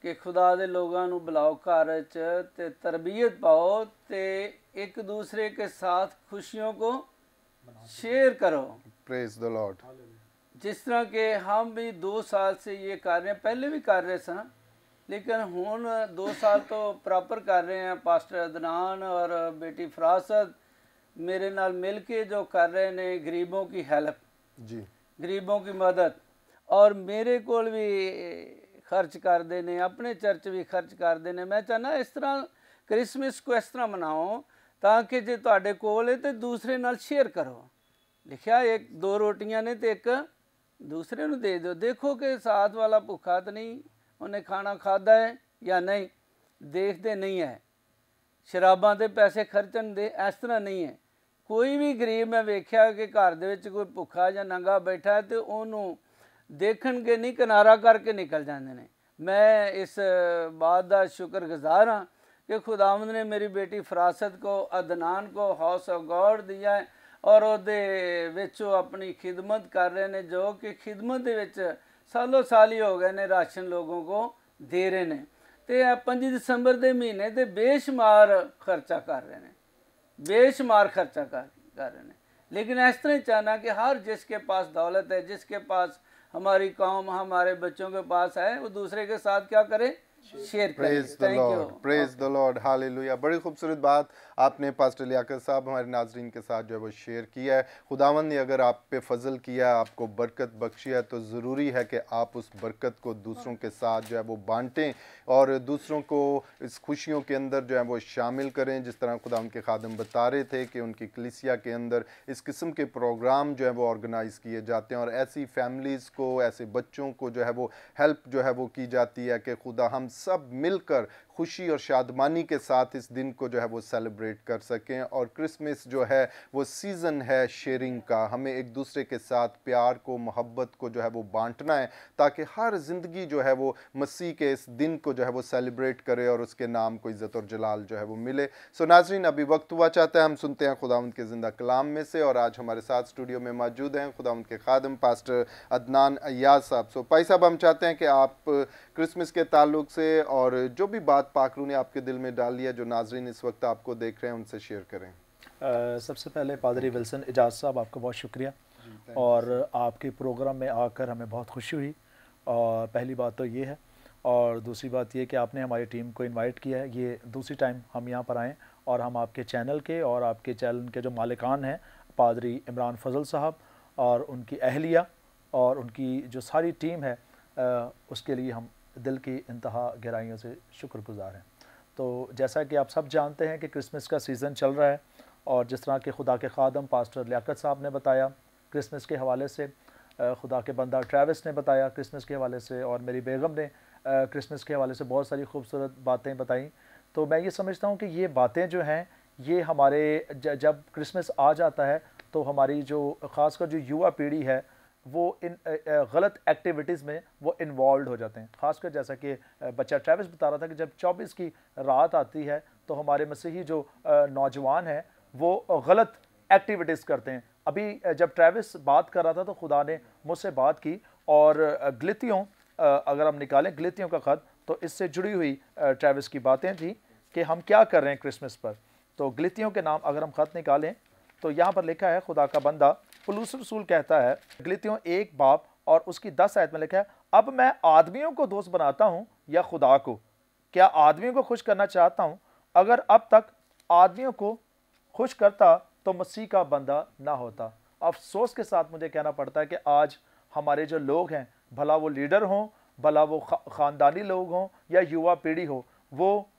कि खुदा दे लोगों नू बुलाओ घर च ते तरबियत पाओ ते एक दूसरे के साथ खुशियों को शेयर करो। Praise the Lord. जिस तरह के हम भी 2 साल से ये कर रहे हैं, पहले भी कर रहे सन, लेकिन हुण 2 साल तो प्रॉपर कर रहे हैं। पास्टर अदनान और बेटी फरासत मेरे नाल मिल के जो कर रहे ने गरीबों की हेल्प, जी, गरीबों की मदद, और मेरे कोल भी खर्च करते हैं, अपने चर्च भी खर्च करते हैं। मैं चाहना इस तरह क्रिसमस को इस तरह मनाओ ताकि जे तुहाडे कोल है तो दूसरे नाल शेयर करो। लिखा 1-2 रोटियां ने तो एक दूसरे नू दे दो। देखो कि साथ वाला भुखा तो नहीं, उन्हें खाना खादा है या नहीं, देखते नहीं है। शराबां ते पैसे खर्चन दे इस तरह नहीं है। कोई भी गरीब मैं वेख्या कि घर दे विच कोई भुखा या नंगा बैठा है तो उन्होंने देखण के नहीं किनारा करके निकल जाते हैं। मैं इस बात का शुक्रगुजार हाँ कि खुदावंद ने मेरी बेटी फरासत को, अदनान को हाउस ऑफ गॉड दिया है, और ਉਹਦੇ ਵਿੱਚ अपनी खिदमत कर रहे हैं, जो कि खिदमत ਦੇ ਵਿੱਚ सालों साल ही हो गए ने राशन लोगों को दे रहे हैं। तो 5 दिसंबर के महीने ते बेशुमार खर्चा कर रहे हैं, बेशुमार खर्चा कर रहे हैं। लेकिन इस तरह चाहना कि हर जिसके पास दौलत है, जिसके पास हमारी कौम हमारे बच्चों के पास है, वो दूसरे के साथ क्या करे, शेयर करें। Praise the Lord, praise the Lord, hallelujah. बड़ी खूबसूरत बात आपने पास्टर लियाकत साहब हमारे नाजरीन के साथ जो है वो शेयर किया है। खुदावंद ने अगर आप पे फजल किया है, आपको बरकत बख्शी है, तो ज़रूरी है कि आप उस बरकत को दूसरों के साथ जो है वो बांटें और दूसरों को इस खुशियों के अंदर जो है वो शामिल करें। जिस तरह खुदावंद के खादम बता रहे थे कि उनकी कलीसिया के अंदर इस किस्म के प्रोग्राम जो है वो ऑर्गेनाइज़ किए जाते हैं और ऐसी फैमिलीज़ को, ऐसे बच्चों को जो है वो हेल्प जो है वो की जाती है कि खुदा हम सब मिलकर खुशी और शादमानी के साथ इस दिन को जो है वो सेलिब्रेट कर सकें। और क्रिसमस जो है वो सीज़न है शेयरिंग का, हमें एक दूसरे के साथ प्यार को, मोहब्बत को जो है वो बांटना है ताकि हर ज़िंदगी जो है वो मसीह के इस दिन को जो है वो सेलिब्रेट करे और उसके नाम को इज़्ज़त और जलाल जो है वो मिले। सो नाजरीन, अभी वक्त हुआ चाहता है हम सुनते हैं खुदावंद के ज़िंदा कलाम में से, और आज हमारे साथ स्टूडियो में मौजूद हैं खुदावंद के खादम पास्टर अदनान अय्याज साहब। सो भाई साहब, हम चाहते हैं कि आप क्रिसमस के ताल्लुक से और जो भी बात पाकरू ने आपके दिल में डाल लिया, जो नाजरीन इस वक्त आपको देख रहे हैं, उनसे शेयर करें। सबसे पहले पादरी विल्सन इजाज साहब, आपका बहुत शुक्रिया और आपके प्रोग्राम में आकर हमें बहुत खुशी हुई। और पहली बात तो ये है, और दूसरी बात ये कि आपने हमारी टीम को इनवाइट किया है। ये दूसरी टाइम हम यहाँ पर आएँ और हम आपके चैनल के और आपके चैनल के जो मालिकान हैं पादरी इमरान फजल साहब और उनकी अहलिया और उनकी जो सारी टीम है, उसके लिए हम दिल की इंतहा गहराइयों से शुक्रगुजार हैं। तो जैसा कि आप सब जानते हैं कि क्रिसमस का सीज़न चल रहा है, और जिस तरह के खुदा के खादम पास्टर लियाकत साहब ने बताया क्रिसमस के हवाले से, खुदा के बंदा ट्रैविस ने बताया क्रिसमस के हवाले से, और मेरी बेगम ने क्रिसमस के हवाले से बहुत सारी खूबसूरत बातें बताई। तो मैं ये समझता हूँ कि ये बातें जो हैं ये हमारे जब क्रिसमस आ जाता है तो हमारी जो ख़ासकर जो युवा पीढ़ी है वो इन गलत एक्टिविटीज़ में वो इन्वॉल्व हो जाते हैं। ख़ासकर जैसा कि बच्चा ट्रैविस बता रहा था कि जब 24 की रात आती है तो हमारे मसीही जो नौजवान हैं वो गलत एक्टिविटीज़ करते हैं। अभी जब ट्रैविस बात कर रहा था तो खुदा ने मुझसे बात की, और गलतियों अगर हम निकालें गलतियों का ख़त, तो इससे जुड़ी हुई ट्रैविस की बातें थी कि हम क्या कर रहे हैं क्रिसमस पर। तो गलतियों के नाम अगर हम ख़त निकालें तो यहाँ पर लिखा है, खुदा का बंदा पौलुस रसूल कहता है गलतियों 1 बाब और उसकी 10 आयत में लिखा है, अब मैं आदमियों को दोस्त बनाता हूँ या खुदा को? क्या आदमियों को खुश करना चाहता हूँ? अगर अब तक आदमियों को खुश करता तो मसीह का बंदा ना होता। अफसोस के साथ मुझे कहना पड़ता है कि आज हमारे जो लोग हैं, भला वो लीडर हों, भला वो ख़ानदानी लोग हों या युवा पीढ़ी हो, वो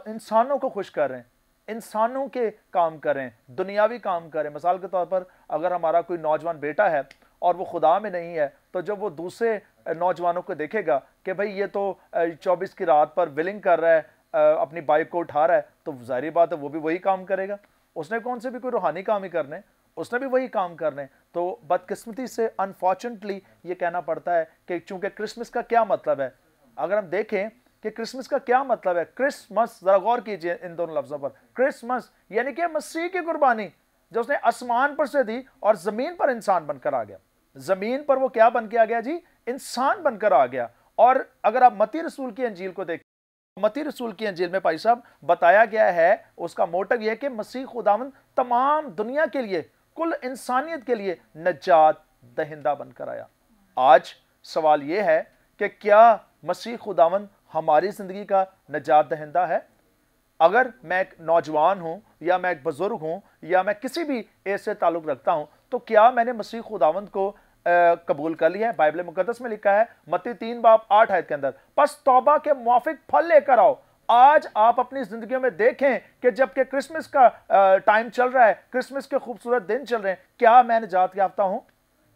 इंसानों को खुश कर रहे हैं, इंसानों के काम करें, दुनियावी काम करें। मिसाल के तौर पर अगर हमारा कोई नौजवान बेटा है और वो खुदा में नहीं है, तो जब वो दूसरे नौजवानों को देखेगा कि भाई ये तो 24 की रात पर विलिंग कर रहा है, अपनी बाइक को उठा रहा है, तो जाहिर बात है वो भी वही काम करेगा। उसने कौन से भी कोई रूहानी काम ही करने, उसने भी वही काम करने। तो बदकिस्मती से अनफॉर्चुनेटली ये कहना पड़ता है कि चूंकि क्रिसमस का क्या मतलब है, अगर हम देखें कि क्रिसमस का क्या मतलब है, क्रिसमस, जरा गौर कीजिए इन दोनों लफ्जों पर। क्रिसमस यानी कि मसीह की कुर्बानी जो उसने आसमान पर से दी और जमीन पर इंसान बनकर आ गया। जमीन पर वो क्या बन के आ गया जी? इंसान बनकर आ गया। और अगर आप मत्ती रसूल की अंजील को देखें, मत्ती रसूल की अंजील में भाई साहब बताया गया है, उसका मोटिव यह है कि मसीह खुदावंद तमाम दुनिया के लिए, कुल इंसानियत के लिए नजात दहिंदा बनकर आया। आज सवाल यह है कि क्या मसीह खुदावंद हमारी जिंदगी का नजात दहिंदा है? अगर मैं एक नौजवान हूं या मैं एक बुजुर्ग हूं या मैं किसी भी एज से ताल्लुक रखता हूं, तो क्या मैंने मसीह खुदावंद को कबूल कर लिया है? बाइबल मुकद्दस में लिखा है मत्ती 3 बाब 8 आयत के अंदर, बस तौबा के मुआफिक फल लेकर आओ। आज आप अपनी जिंदगियों में देखें कि जबकि क्रिसमस का टाइम चल रहा है, क्रिसमस के खूबसूरत दिन चल रहे हैं, क्या मैं निजात याफ्ता हूं?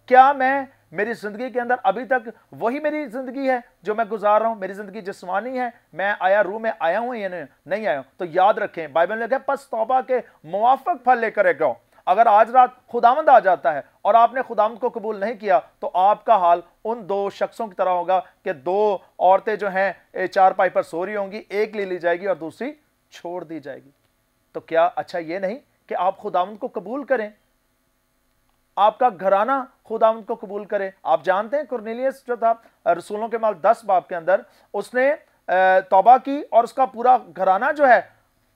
क्या मैं, मेरी जिंदगी के अंदर अभी तक वही मेरी जिंदगी है जो मैं गुजार रहा हूं? मेरी जिंदगी जिस्मानी है, मैं आया रूह में आया हूं या नहीं आया हूं? तो याद रखें, बाइबल में लिखा है बस तौबा के मुआफिक फल लेकर आओ। अगर आज रात खुदावंद आ जाता है और आपने खुदावंद को कबूल नहीं किया, तो आपका हाल उन 2 शख्सों की तरह होगा कि 2 औरतें जो हैं चारपाई पर सो रही होंगी, एक ले ली जाएगी और दूसरी छोड़ दी जाएगी। तो क्या अच्छा ये नहीं कि आप खुदावंद को कबूल करें, आपका घराना खुदावंद को कबूल करे? आप जानते हैं कुरनेलियस जो था रसूलों के माल 10 बाब के अंदर, उसने तौबा की और उसका पूरा घराना जो है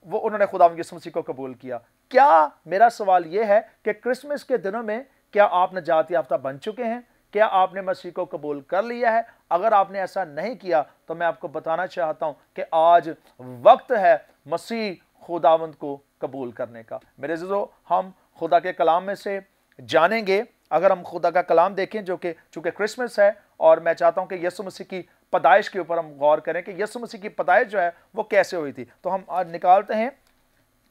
वो उन्होंने खुदावंद यीशु मसीह को कबूल किया। क्या मेरा सवाल ये है कि क्रिसमस के दिनों में क्या आप नजात याफ्ता बन चुके हैं? क्या आपने मसीह को कबूल कर लिया है? अगर आपने ऐसा नहीं किया तो मैं आपको बताना चाहता हूं कि आज वक्त है मसीह खुदावंद को कबूल करने का। मेरे अज़ीज़ों, हम खुदा के कलाम में से जानेंगे। अगर हम खुदा का कलाम देखें, जो कि चूंकि क्रिसमस है, और मैं चाहता हूं कि यीशु मसीह की पैदाइश के ऊपर हम गौर करें कि यीशु मसीह की पैदाइश जो है वो कैसे हुई थी। तो हम आज निकालते हैं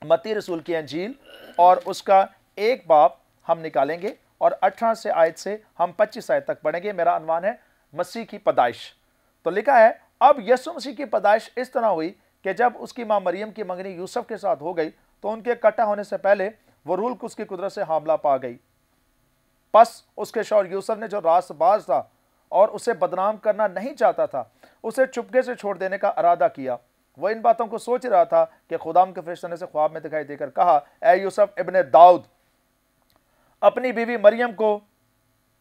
मत्ती रसूल की अंजील और उसका 1 बाब हम निकालेंगे और 18 से आयत से हम 25 आयत तक पढ़ेंगे। मेरा अनवान है मसीह की पैदाइश। तो लिखा है, अब यीशु मसीह की पैदाइश इस तरह हुई कि जब उसकी मां मरियम की मंगनी यूसुफ के साथ हो गई तो उनके इकट्ठा होने से पहले वो रूह कुद्स की कुदरत से हामला पा गई। बस उसके शौहर यूसुफ ने, जो रास्तबाज था और उसे बदनाम करना नहीं चाहता था, उसे चुपके से छोड़ देने का इरादा किया। वह इन बातों को सोच रहा था कि खुदाम के फरिश्ते ने उसे ख्वाब में दिखाई देकर कहा, ए यूसुफ इब्ने दाऊद, अपनी बीवी मरियम को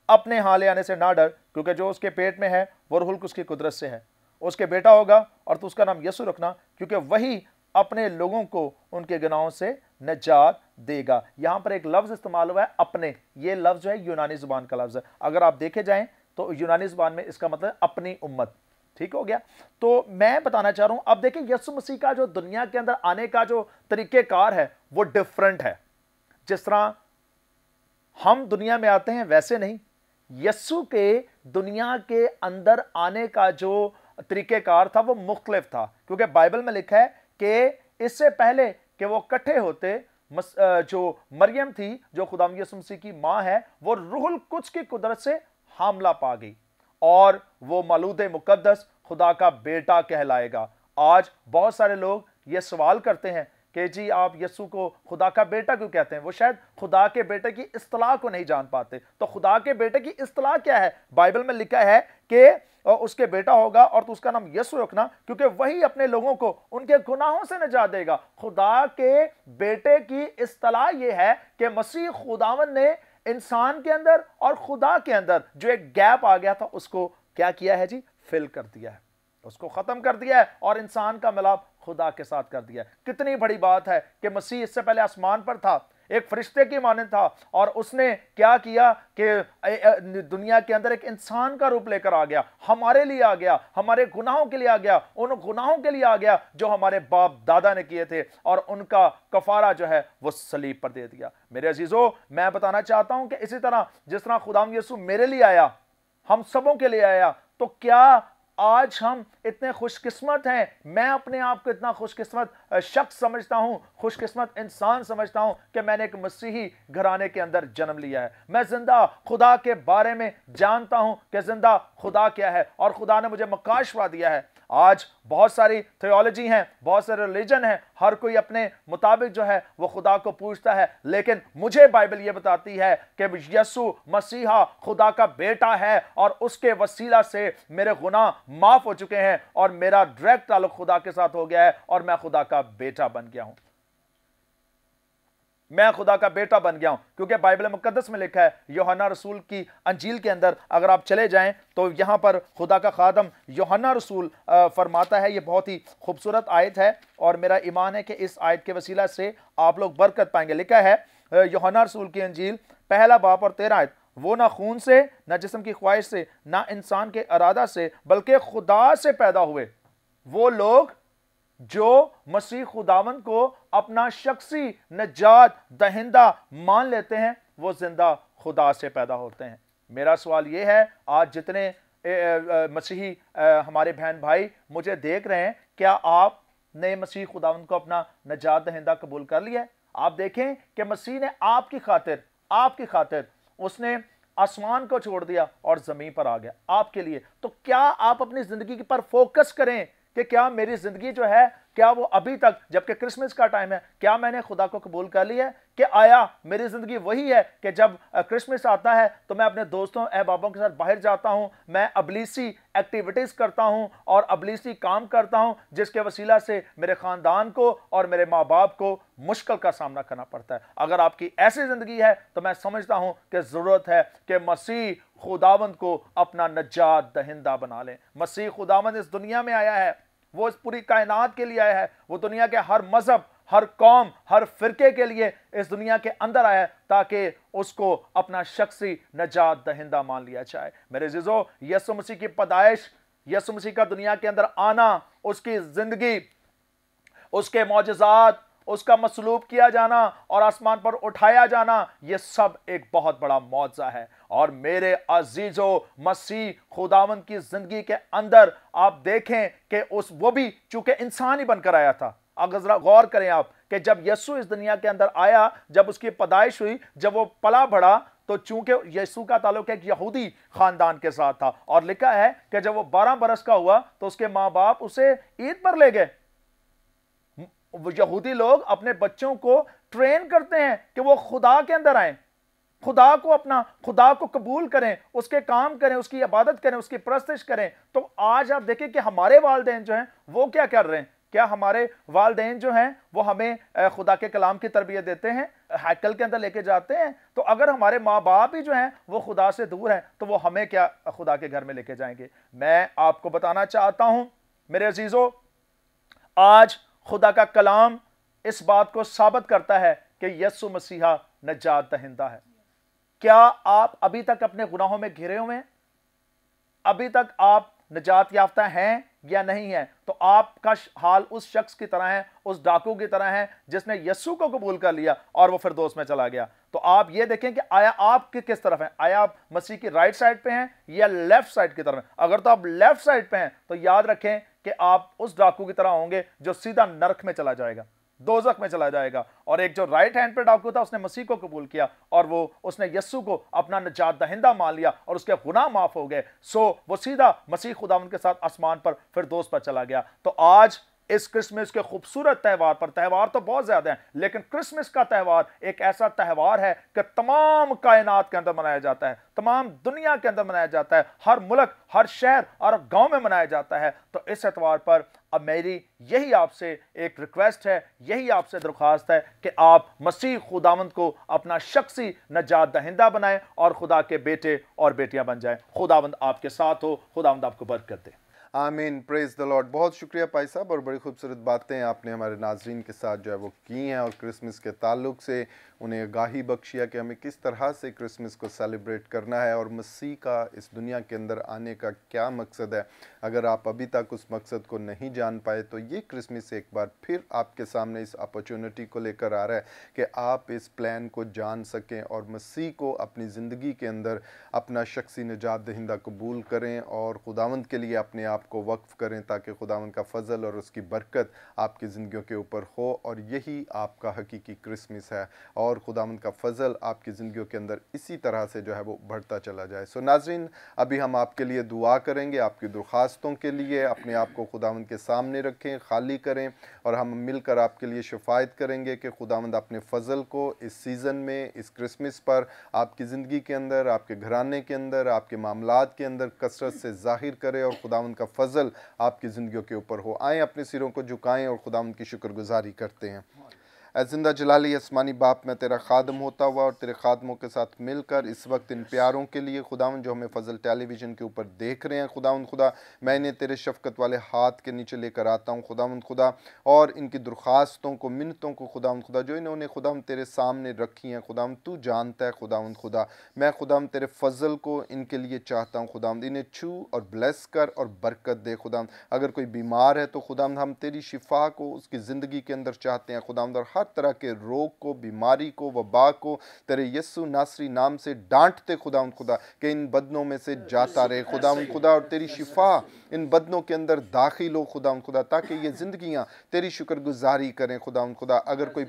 अपने यहाँ ले आने से ना डर, क्योंकि जो उसके पेट में है वो रूह कुद्स की कुदरत से है। उसके बेटा होगा और तू उसका नाम यीशु रखना, क्योंकि वही अपने लोगों को उनके गुनाहों से निजात देगा। यहां पर एक लफ्ज इस्तेमाल हुआ है अपने। ये लफ्ज जो है यूनानी जुबान का लफ्ज है। अगर आप देखे जाएं तो यूनानी जुबान में इसका मतलब अपनी उम्मत। ठीक हो गया। तो मैं बताना चाह रहा हूं, अब देखिए यीशु मसीह का जो दुनिया के अंदर आने का जो तरीकेकार है वो डिफरेंट है। जिस तरह हम दुनिया में आते हैं वैसे नहीं, यीशु के दुनिया के अंदर आने का जो तरीकेकार था वो मुख्तलिफ था। क्योंकि बाइबल में लिखा है कि इससे पहले कि वो इकट्ठे होते, जो मरियम थी, जो खुदावंद यीशु मसीह की मां है, वो रूहुल कुद्स की कुदरत से हामला पा गई और वो मौलूद मुकद्दस खुदा का बेटा कहलाएगा। आज बहुत सारे लोग ये सवाल करते हैं कि जी आप यीशु को खुदा का बेटा क्यों कहते हैं? वो शायद खुदा के बेटे की इस्तिलाह को नहीं जान पाते। तो खुदा के बेटे की इस्तिलाह क्या है? बाइबल में लिखा है कि उसके बेटा होगा और तो उसका नाम यीशु रखना, क्योंकि वही अपने लोगों को उनके गुनाहों से निजात देगा। खुदा के बेटे की इस्तिलाह यह है कि मसीह खुदावंद ने इंसान के अंदर और खुदा के अंदर जो एक गैप आ गया था उसको क्या किया है जी? फिल कर दिया है, उसको खत्म कर दिया है और इंसान का मिलाप खुदा के साथ कर दिया है। कितनी बड़ी बात है कि मसीह इससे पहले आसमान पर था, एक फरिश्ते की मानंद था, और उसने क्या किया कि दुनिया के अंदर एक इंसान का रूप लेकर आ गया, हमारे लिए आ गया, हमारे गुनाहों के लिए आ गया, उन गुनाहों के लिए आ गया जो हमारे बाप दादा ने किए थे, और उनका कफारा जो है वो सलीब पर दे दिया। मेरे अजीजों, मैं बताना चाहता हूं कि इसी तरह जिस तरह खुदावंद यीशु मेरे लिए आया, हम सबों के लिए आया, तो क्या आज हम इतने खुशकिस्मत हैं? मैं अपने आप को इतना खुशकिस्मत शख्स समझता हूं, खुशकिस्मत इंसान समझता हूं कि मैंने एक मसीही घराने के अंदर जन्म लिया है। मैं जिंदा खुदा के बारे में जानता हूं कि जिंदा खुदा क्या है, और खुदा ने मुझे मकाशवा दिया है। आज बहुत सारी थियोलॉजी हैं, बहुत सारे रिलीजन हैं, हर कोई अपने मुताबिक जो है वो खुदा को पूछता है, लेकिन मुझे बाइबल ये बताती है कि यीशु मसीहा खुदा का बेटा है और उसके वसीला से मेरे गुनाह माफ हो चुके हैं और मेरा डायरेक्ट ताल्लुक खुदा के साथ हो गया है और मैं खुदा का बेटा बन गया हूं। मैं खुदा का बेटा बन गया हूं, क्योंकि बाइबल मुकद्दस में लिखा है, यूहन्ना रसूल की अंजील के अंदर अगर आप चले जाएं तो यहां पर खुदा का खादम यूहन्ना रसूल फरमाता है, ये बहुत ही खूबसूरत आयत है और मेरा ईमान है कि इस आयत के वसीला से आप लोग बरकत पाएंगे। लिखा है यूहन्ना रसूल की अंजील 1 बाब और 13 आयत, वो ना खून से, ना जिस्म की ख्वाहिश से, ना इंसान के इरादा से, बल्कि खुदा से पैदा हुए। वो लोग जो मसीह खुदावंद को अपना शख्सी नजात दहिंदा मान लेते हैं, वो जिंदा खुदा से पैदा होते हैं। मेरा सवाल ये है, आज जितने मसीही हमारे बहन भाई मुझे देख रहे हैं, क्या आपने मसीह खुदावंद को अपना नजात दहिंदा कबूल कर लिया है? आप देखें कि मसीह ने आपकी खातिर उसने आसमान को छोड़ दिया और जमीन पर आ गया आपके लिए। तो क्या आप अपनी जिंदगी पर फोकस करें कि क्या मेरी जिंदगी जो है, क्या वो अभी तक, जबकि क्रिसमस का टाइम है, क्या मैंने खुदा को कबूल कर लिया है? कि आया मेरी जिंदगी वही है कि जब क्रिसमस आता है तो मैं अपने दोस्तों अहबाबों के साथ बाहर जाता हूं, मैं अबलीसी एक्टिविटीज करता हूं और अबलीसी काम करता हूं, जिसके वसीला से मेरे खानदान को और मेरे माँ बाप को मुश्किल का सामना करना पड़ता है। अगर आपकी ऐसी जिंदगी है तो मैं समझता हूं कि जरूरत है कि मसीह खुदावंद को अपना नजात दहिंदा बना लें। मसीह खुदावंद इस दुनिया में आया है, वो इस पूरी कायनात के लिए आया है, वो दुनिया के हर मजहब, हर कौम, हर फिरके के लिए इस दुनिया के अंदर आया ताकि उसको अपना शख्सी नजात दहिंदा मान लिया जाए। मेरे अजीजों, यीशु मसीह की पैदाइश, यीशु मसीह का दुनिया के अंदर आना, उसकी जिंदगी, उसके मौजज़ात, उसका मसलूब किया जाना और आसमान पर उठाया जाना, यह सब एक बहुत बड़ा मौजज़ा है। और मेरे अजीजों, मसीह खुदावंद की जिंदगी के अंदर आप देखें कि वो भी चूंकि इंसान ही बनकर आया था। अगर जरा गौर करें आप कि जब यीशु इस दुनिया के अंदर आया, जब उसकी पैदाइश हुई, जब वो पला बढ़ा, तो चूंकि यीशु का ताल्लुक एक यहूदी खानदान के साथ था और लिखा है कि जब वो 12 बरस का हुआ तो उसके माँ बाप उसे ईद पर ले गए। यहूदी लोग अपने बच्चों को ट्रेन करते हैं कि वो खुदा के अंदर आए, खुदा को कबूल करें, उसके काम करें, उसकी इबादत करें, उसकी परस्तिश करें। तो आज आप देखें कि हमारे वालिदैन जो हैं वो क्या कर रहे हैं। क्या हमारे वालिदैन जो हैं वो हमें खुदा के कलाम की तरबियत देते हैं, हैकल के अंदर लेके जाते हैं? तो अगर हमारे माँ बाप ही जो हैं वो खुदा से दूर हैं तो वो हमें क्या खुदा के घर में लेके जाएंगे? मैं आपको बताना चाहता हूं मेरे अजीजों, आज खुदा का कलाम इस बात को साबित करता है कि यीशु मसीहा नजात दहिंदा है। क्या आप अभी तक अपने गुनाहों में घिरे हुए हैं? अभी तक आप नजात याफ्ता हैं या नहीं है? तो आपका हाल उस शख्स की तरह है, उस डाकू की तरह है जिसने यीशु को कबूल कर लिया और वो फिरदौस में चला गया। तो आप ये देखें कि आया आप किस तरफ हैं? आया आप मसीह की राइट साइड पे हैं या लेफ्ट साइड की तरफ हैं? अगर तो आप लेफ्ट साइड पे हैं तो याद रखें कि आप उस डाकू की तरह होंगे जो सीधा नरक में चला जाएगा, दोजख में चला जाएगा। और एक जो राइट हैंड पे डाकू था, उसने मसीह को कबूल किया और उसने यीशु को अपना नजात दहिंदा मान लिया और उसके गुनाह माफ हो गए। सो वो सीधा मसीह खुदावंद के साथ आसमान पर फिरदौस पर चला गया। तो आज इस क्रिसमस के खूबसूरत त्यौहार पर, त्यौहार तो बहुत ज्यादा हैं, लेकिन क्रिसमस का त्यौहार एक ऐसा त्यौहार है कि तमाम कायनात के अंदर मनाया जाता है, तमाम दुनिया के अंदर मनाया जाता है, हर मुल्क, हर शहर और गांव में मनाया जाता है। तो इस एतवार पर अब मेरी यही आपसे एक रिक्वेस्ट है, यही आपसे दरख्वास्त है कि आप मसीह खुदावंद को अपना शख्सी नजात दहिंदा बनाएं और खुदा के बेटे और बेटियां बन जाएं। खुदावंद आपके साथ हो, खुदावंद आपको बरकत दे। आमीन, प्रेज द लॉर्ड। बहुत शुक्रिया भाई साहब, और बड़ी खूबसूरत बातें आपने हमारे नाजरीन के साथ जो है वो की हैं और क्रिसमस के ताल्लुक से उन्हें आगाही बख्शिया कि हमें किस तरह से क्रिसमस को सेलिब्रेट करना है और मसीह का इस दुनिया के अंदर आने का क्या मकसद है। अगर आप अभी तक उस मकसद को नहीं जान पाए तो ये क्रिसमस एक बार फिर आपके सामने इस अपॉर्चुनिटी को लेकर आ रहा है कि आप इस प्लान को जान सकें और मसीह को अपनी ज़िंदगी के अंदर अपना शख्सी निजात दहिंदा कबूल करें और खुदावंद के लिए अपने आप को वक्फ करें ताकि खुदावंद का फजल और उसकी बरकत आपकी ज़िंदगियों के ऊपर हो। और यही आपका हकीकी क्रिसमस है और खुदावंद का फजल आपकी ज़िंदगियों के अंदर इसी तरह से जो है वो बढ़ता चला जाए। सो नाज़रीन, अभी हम आपके लिए दुआ करेंगे, आपकी दरख्वास्तों के लिए अपने आप को खुदावंद के सामने रखें, खाली करें और हम मिलकर आपके लिए शफायत करेंगे कि खुदावंद अपने फजल को इस सीज़न में, इस क्रिसमस पर आपकी ज़िंदगी के अंदर, आपके घराने के अंदर, आपके मामलात के अंदर कसरत से ज़ाहिर करे और खुदावंद का फजल आपकी ज़िंदगियों के ऊपर हो। आएँ, अपने सिरों को झुकाएं और खुदावंद की शुक्रगुजारी करते हैं। ऐ ज़िंदा जलाली आसमानी बाप, मैं तेरा खादम होता हुआ और तेरे खादमों के साथ मिलकर इस वक्त इन प्यारों के लिए खुदावंद जो हमें फजल टेलीविज़न के ऊपर देख रहे हैं, खुदावंद खुदा, मैं इन्हें तेरे शफ़क़त वाले हाथ के नीचे लेकर आता हूँ खुदावंद खुदा, और इनकी दरख्वास्तों को, मिन्नतों को खुदावंद खुदा जो इन्होंने खुदावंद तेरे सामने रखी हैं, खुदावंद तू जानता है खुदावंद खुदा। मैं खुदावंद तेरे फजल को इनके लिए चाहता हूँ खुदावंद, इन्हें छू और ब्लेस कर और बरकत दे खुदावंद। अगर कोई बीमार है तो खुदावंद हम तेरी शिफा को उसकी ज़िंदगी के अंदर चाहते हैं खुदावंद, और हर तरह के रोग को, बीमारी को, वबा को तेरे यीशु नासरी नाम से डांटते खुदावंद खुदा कि इन बदनों में से जाता रहे खुदावंद खुदा, और तेरी शिफा इन बदनों के अंदर दाखिल हो खुदावंद खुदा, ताकि ये जिंदगियां तेरी शुक्रगुजारी करें खुदावंद खुदा। अगर कोई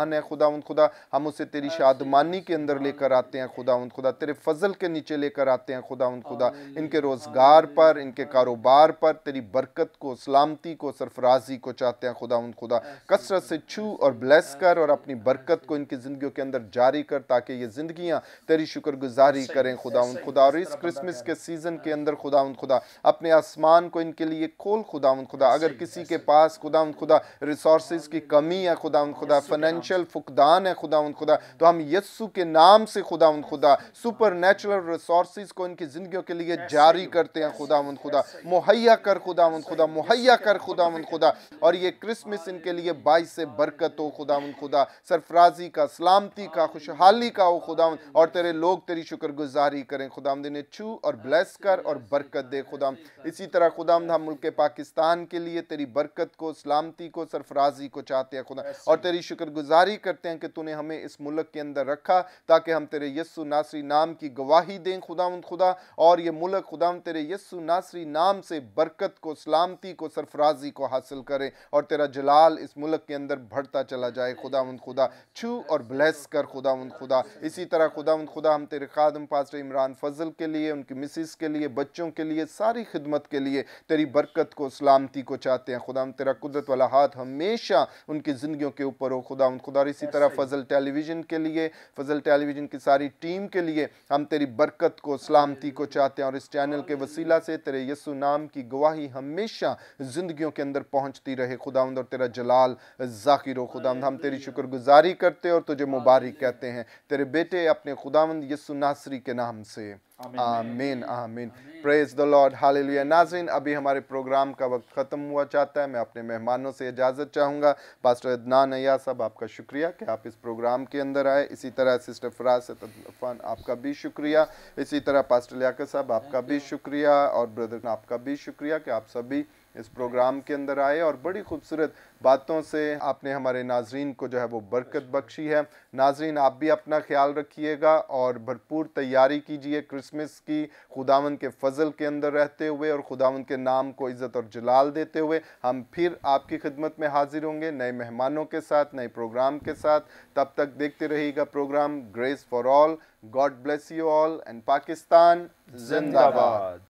है खुदावंद खुदा, हम उसे तेरी शादमानी के अंदर लेकर आते हैं खुदावंद खुदा, तेरे फजल के नीचे लेकर आते हैं खुदावंद खुदा। इनके रोजगार पर, इनके कारोबार पर तेरी बरकत को, सलामती को, सरफराजी को चाहते हैं खुदावंद खुदा। कसरत से छू और ब्लेस कर और अपनी बरकत को इनकी जिंदगियों के अंदर जारी कर, ताकि ये जिंदगियां तेरी शुक्रगुजारी करें खुदावंद खुदा। और इस क्रिसमस के सीजन के अंदर खुदावंद खुदा अपने आसमान को इनके लिए खोल खुदावंद खुदा। अगर किसी के पास खुदावंद खुदा रिसोर्सेज की कमी है खुदावंद खुदा, फाइनेंशियल स्पेशल फुकदान है खुदावंद खुदा, तो हम यस्सु के नाम से खुदावंद खुदा सुपर नेचुरल रिसोर्सेज को इनकी जिंदगियों के लिए जारी करते हैं खुदावंद खुदा। मुहैया कर खुदावंद खुदा, मुहैया कर खुदावंद खुदा। और ये क्रिसमस इनके लिए बाइस से बरकत हो खुदावंद खुदा, सरफराजी का, सलामती का, खुशहाली का हो खुदावंद। और तेरे लोग तेरी शुक्रगुजारी करें खुदावंद, इन्हें छू और ब्लेस कर और बरकत दे खुदावंद। इसी तरह खुदावंद हम मुल्क पाकिस्तान के लिए तेरी बरकत को, सलामती को, सरफराजी को चाहते हैं खुदा, और तेरी शुक्रगुजारी करते हैं कि तूने हमें इस मुल्क के अंदर रखा ताकि हम तेरे यस्सु नासरी नाम की गवाही दें खुदावंद खुदा। और ये मुल्क खुदावंद तेरे यस्सु नासरी नाम से बरकत को, सलामती को, सरफराजी को हासिल करे और तेरा जलाल इस मुल्क के अंदर बढ़ता चला जाए खुदावंद खुदा। छू और ब्लेस कर खुदावंद खुदा। इसी तरह खुदावंद खुदा हम तेरे खादम पास्टर इमरान फजल के लिए, उनकी मिसिस के लिए, बच्चों के लिए, सारी खिदमत के लिए तेरी बरकत को, सलामती को चाहते हैं खुदा। तेरा कुदरत वाला हाथ हमेशा उनकी ज़िंदगियों के ऊपर हो खुदावंद खुदा। और इसी तरह फजल टेलीविज़न के लिए, फजल टेलीविज़न की सारी टीम के लिए हम तेरी बरकत को, सलामती को चाहते हैं। और इस चैनल के वसीला से तेरे यस्सु नाम की गवाही हमेशा ज़िंदगियों के अंदर पहुँचती रहे खुदावंद, और तेरा जलाल ज़ाकिर हो खुदावंद। हम तेरी शुक्रगुजारी करते और तुझे मुबारक कहते हैं तेरे बेटे अपने खुदावंद यस्सु नासरी के नाम से। आमीन आमीन। Praise the Lord, hallelujah. नाज़रीन, अभी हमारे प्रोग्राम का वक्त ख़त्म हुआ चाहता है। मैं अपने मेहमानों से इजाज़त चाहूँगा। पास्टर अदनान अय्या साहब, आपका शुक्रिया कि आप इस प्रोग्राम के अंदर आए। इसी तरह सिस्टर फरासत अफान, आपका भी शुक्रिया। इसी तरह पास्टर लियाकत साहब, आपका भी शुक्रिया। और ब्रदर, आपका भी शुक्रिया कि आप सभी इस प्रोग्राम के अंदर आए और बड़ी खूबसूरत बातों से आपने हमारे नाजरीन को जो है वो बरकत बख्शी है। नाजरीन, आप भी अपना ख्याल रखिएगा और भरपूर तैयारी कीजिए क्रिसमस की, खुदावंद के फजल के अंदर रहते हुए और खुदावंद के नाम को इज़्ज़त और जलाल देते हुए। हम फिर आपकी खिदमत में हाजिर होंगे नए मेहमानों के साथ, नए प्रोग्राम के साथ। तब तक देखते रहिएगा program grace for all. God bless you all and Pakistan जिंदाबाद।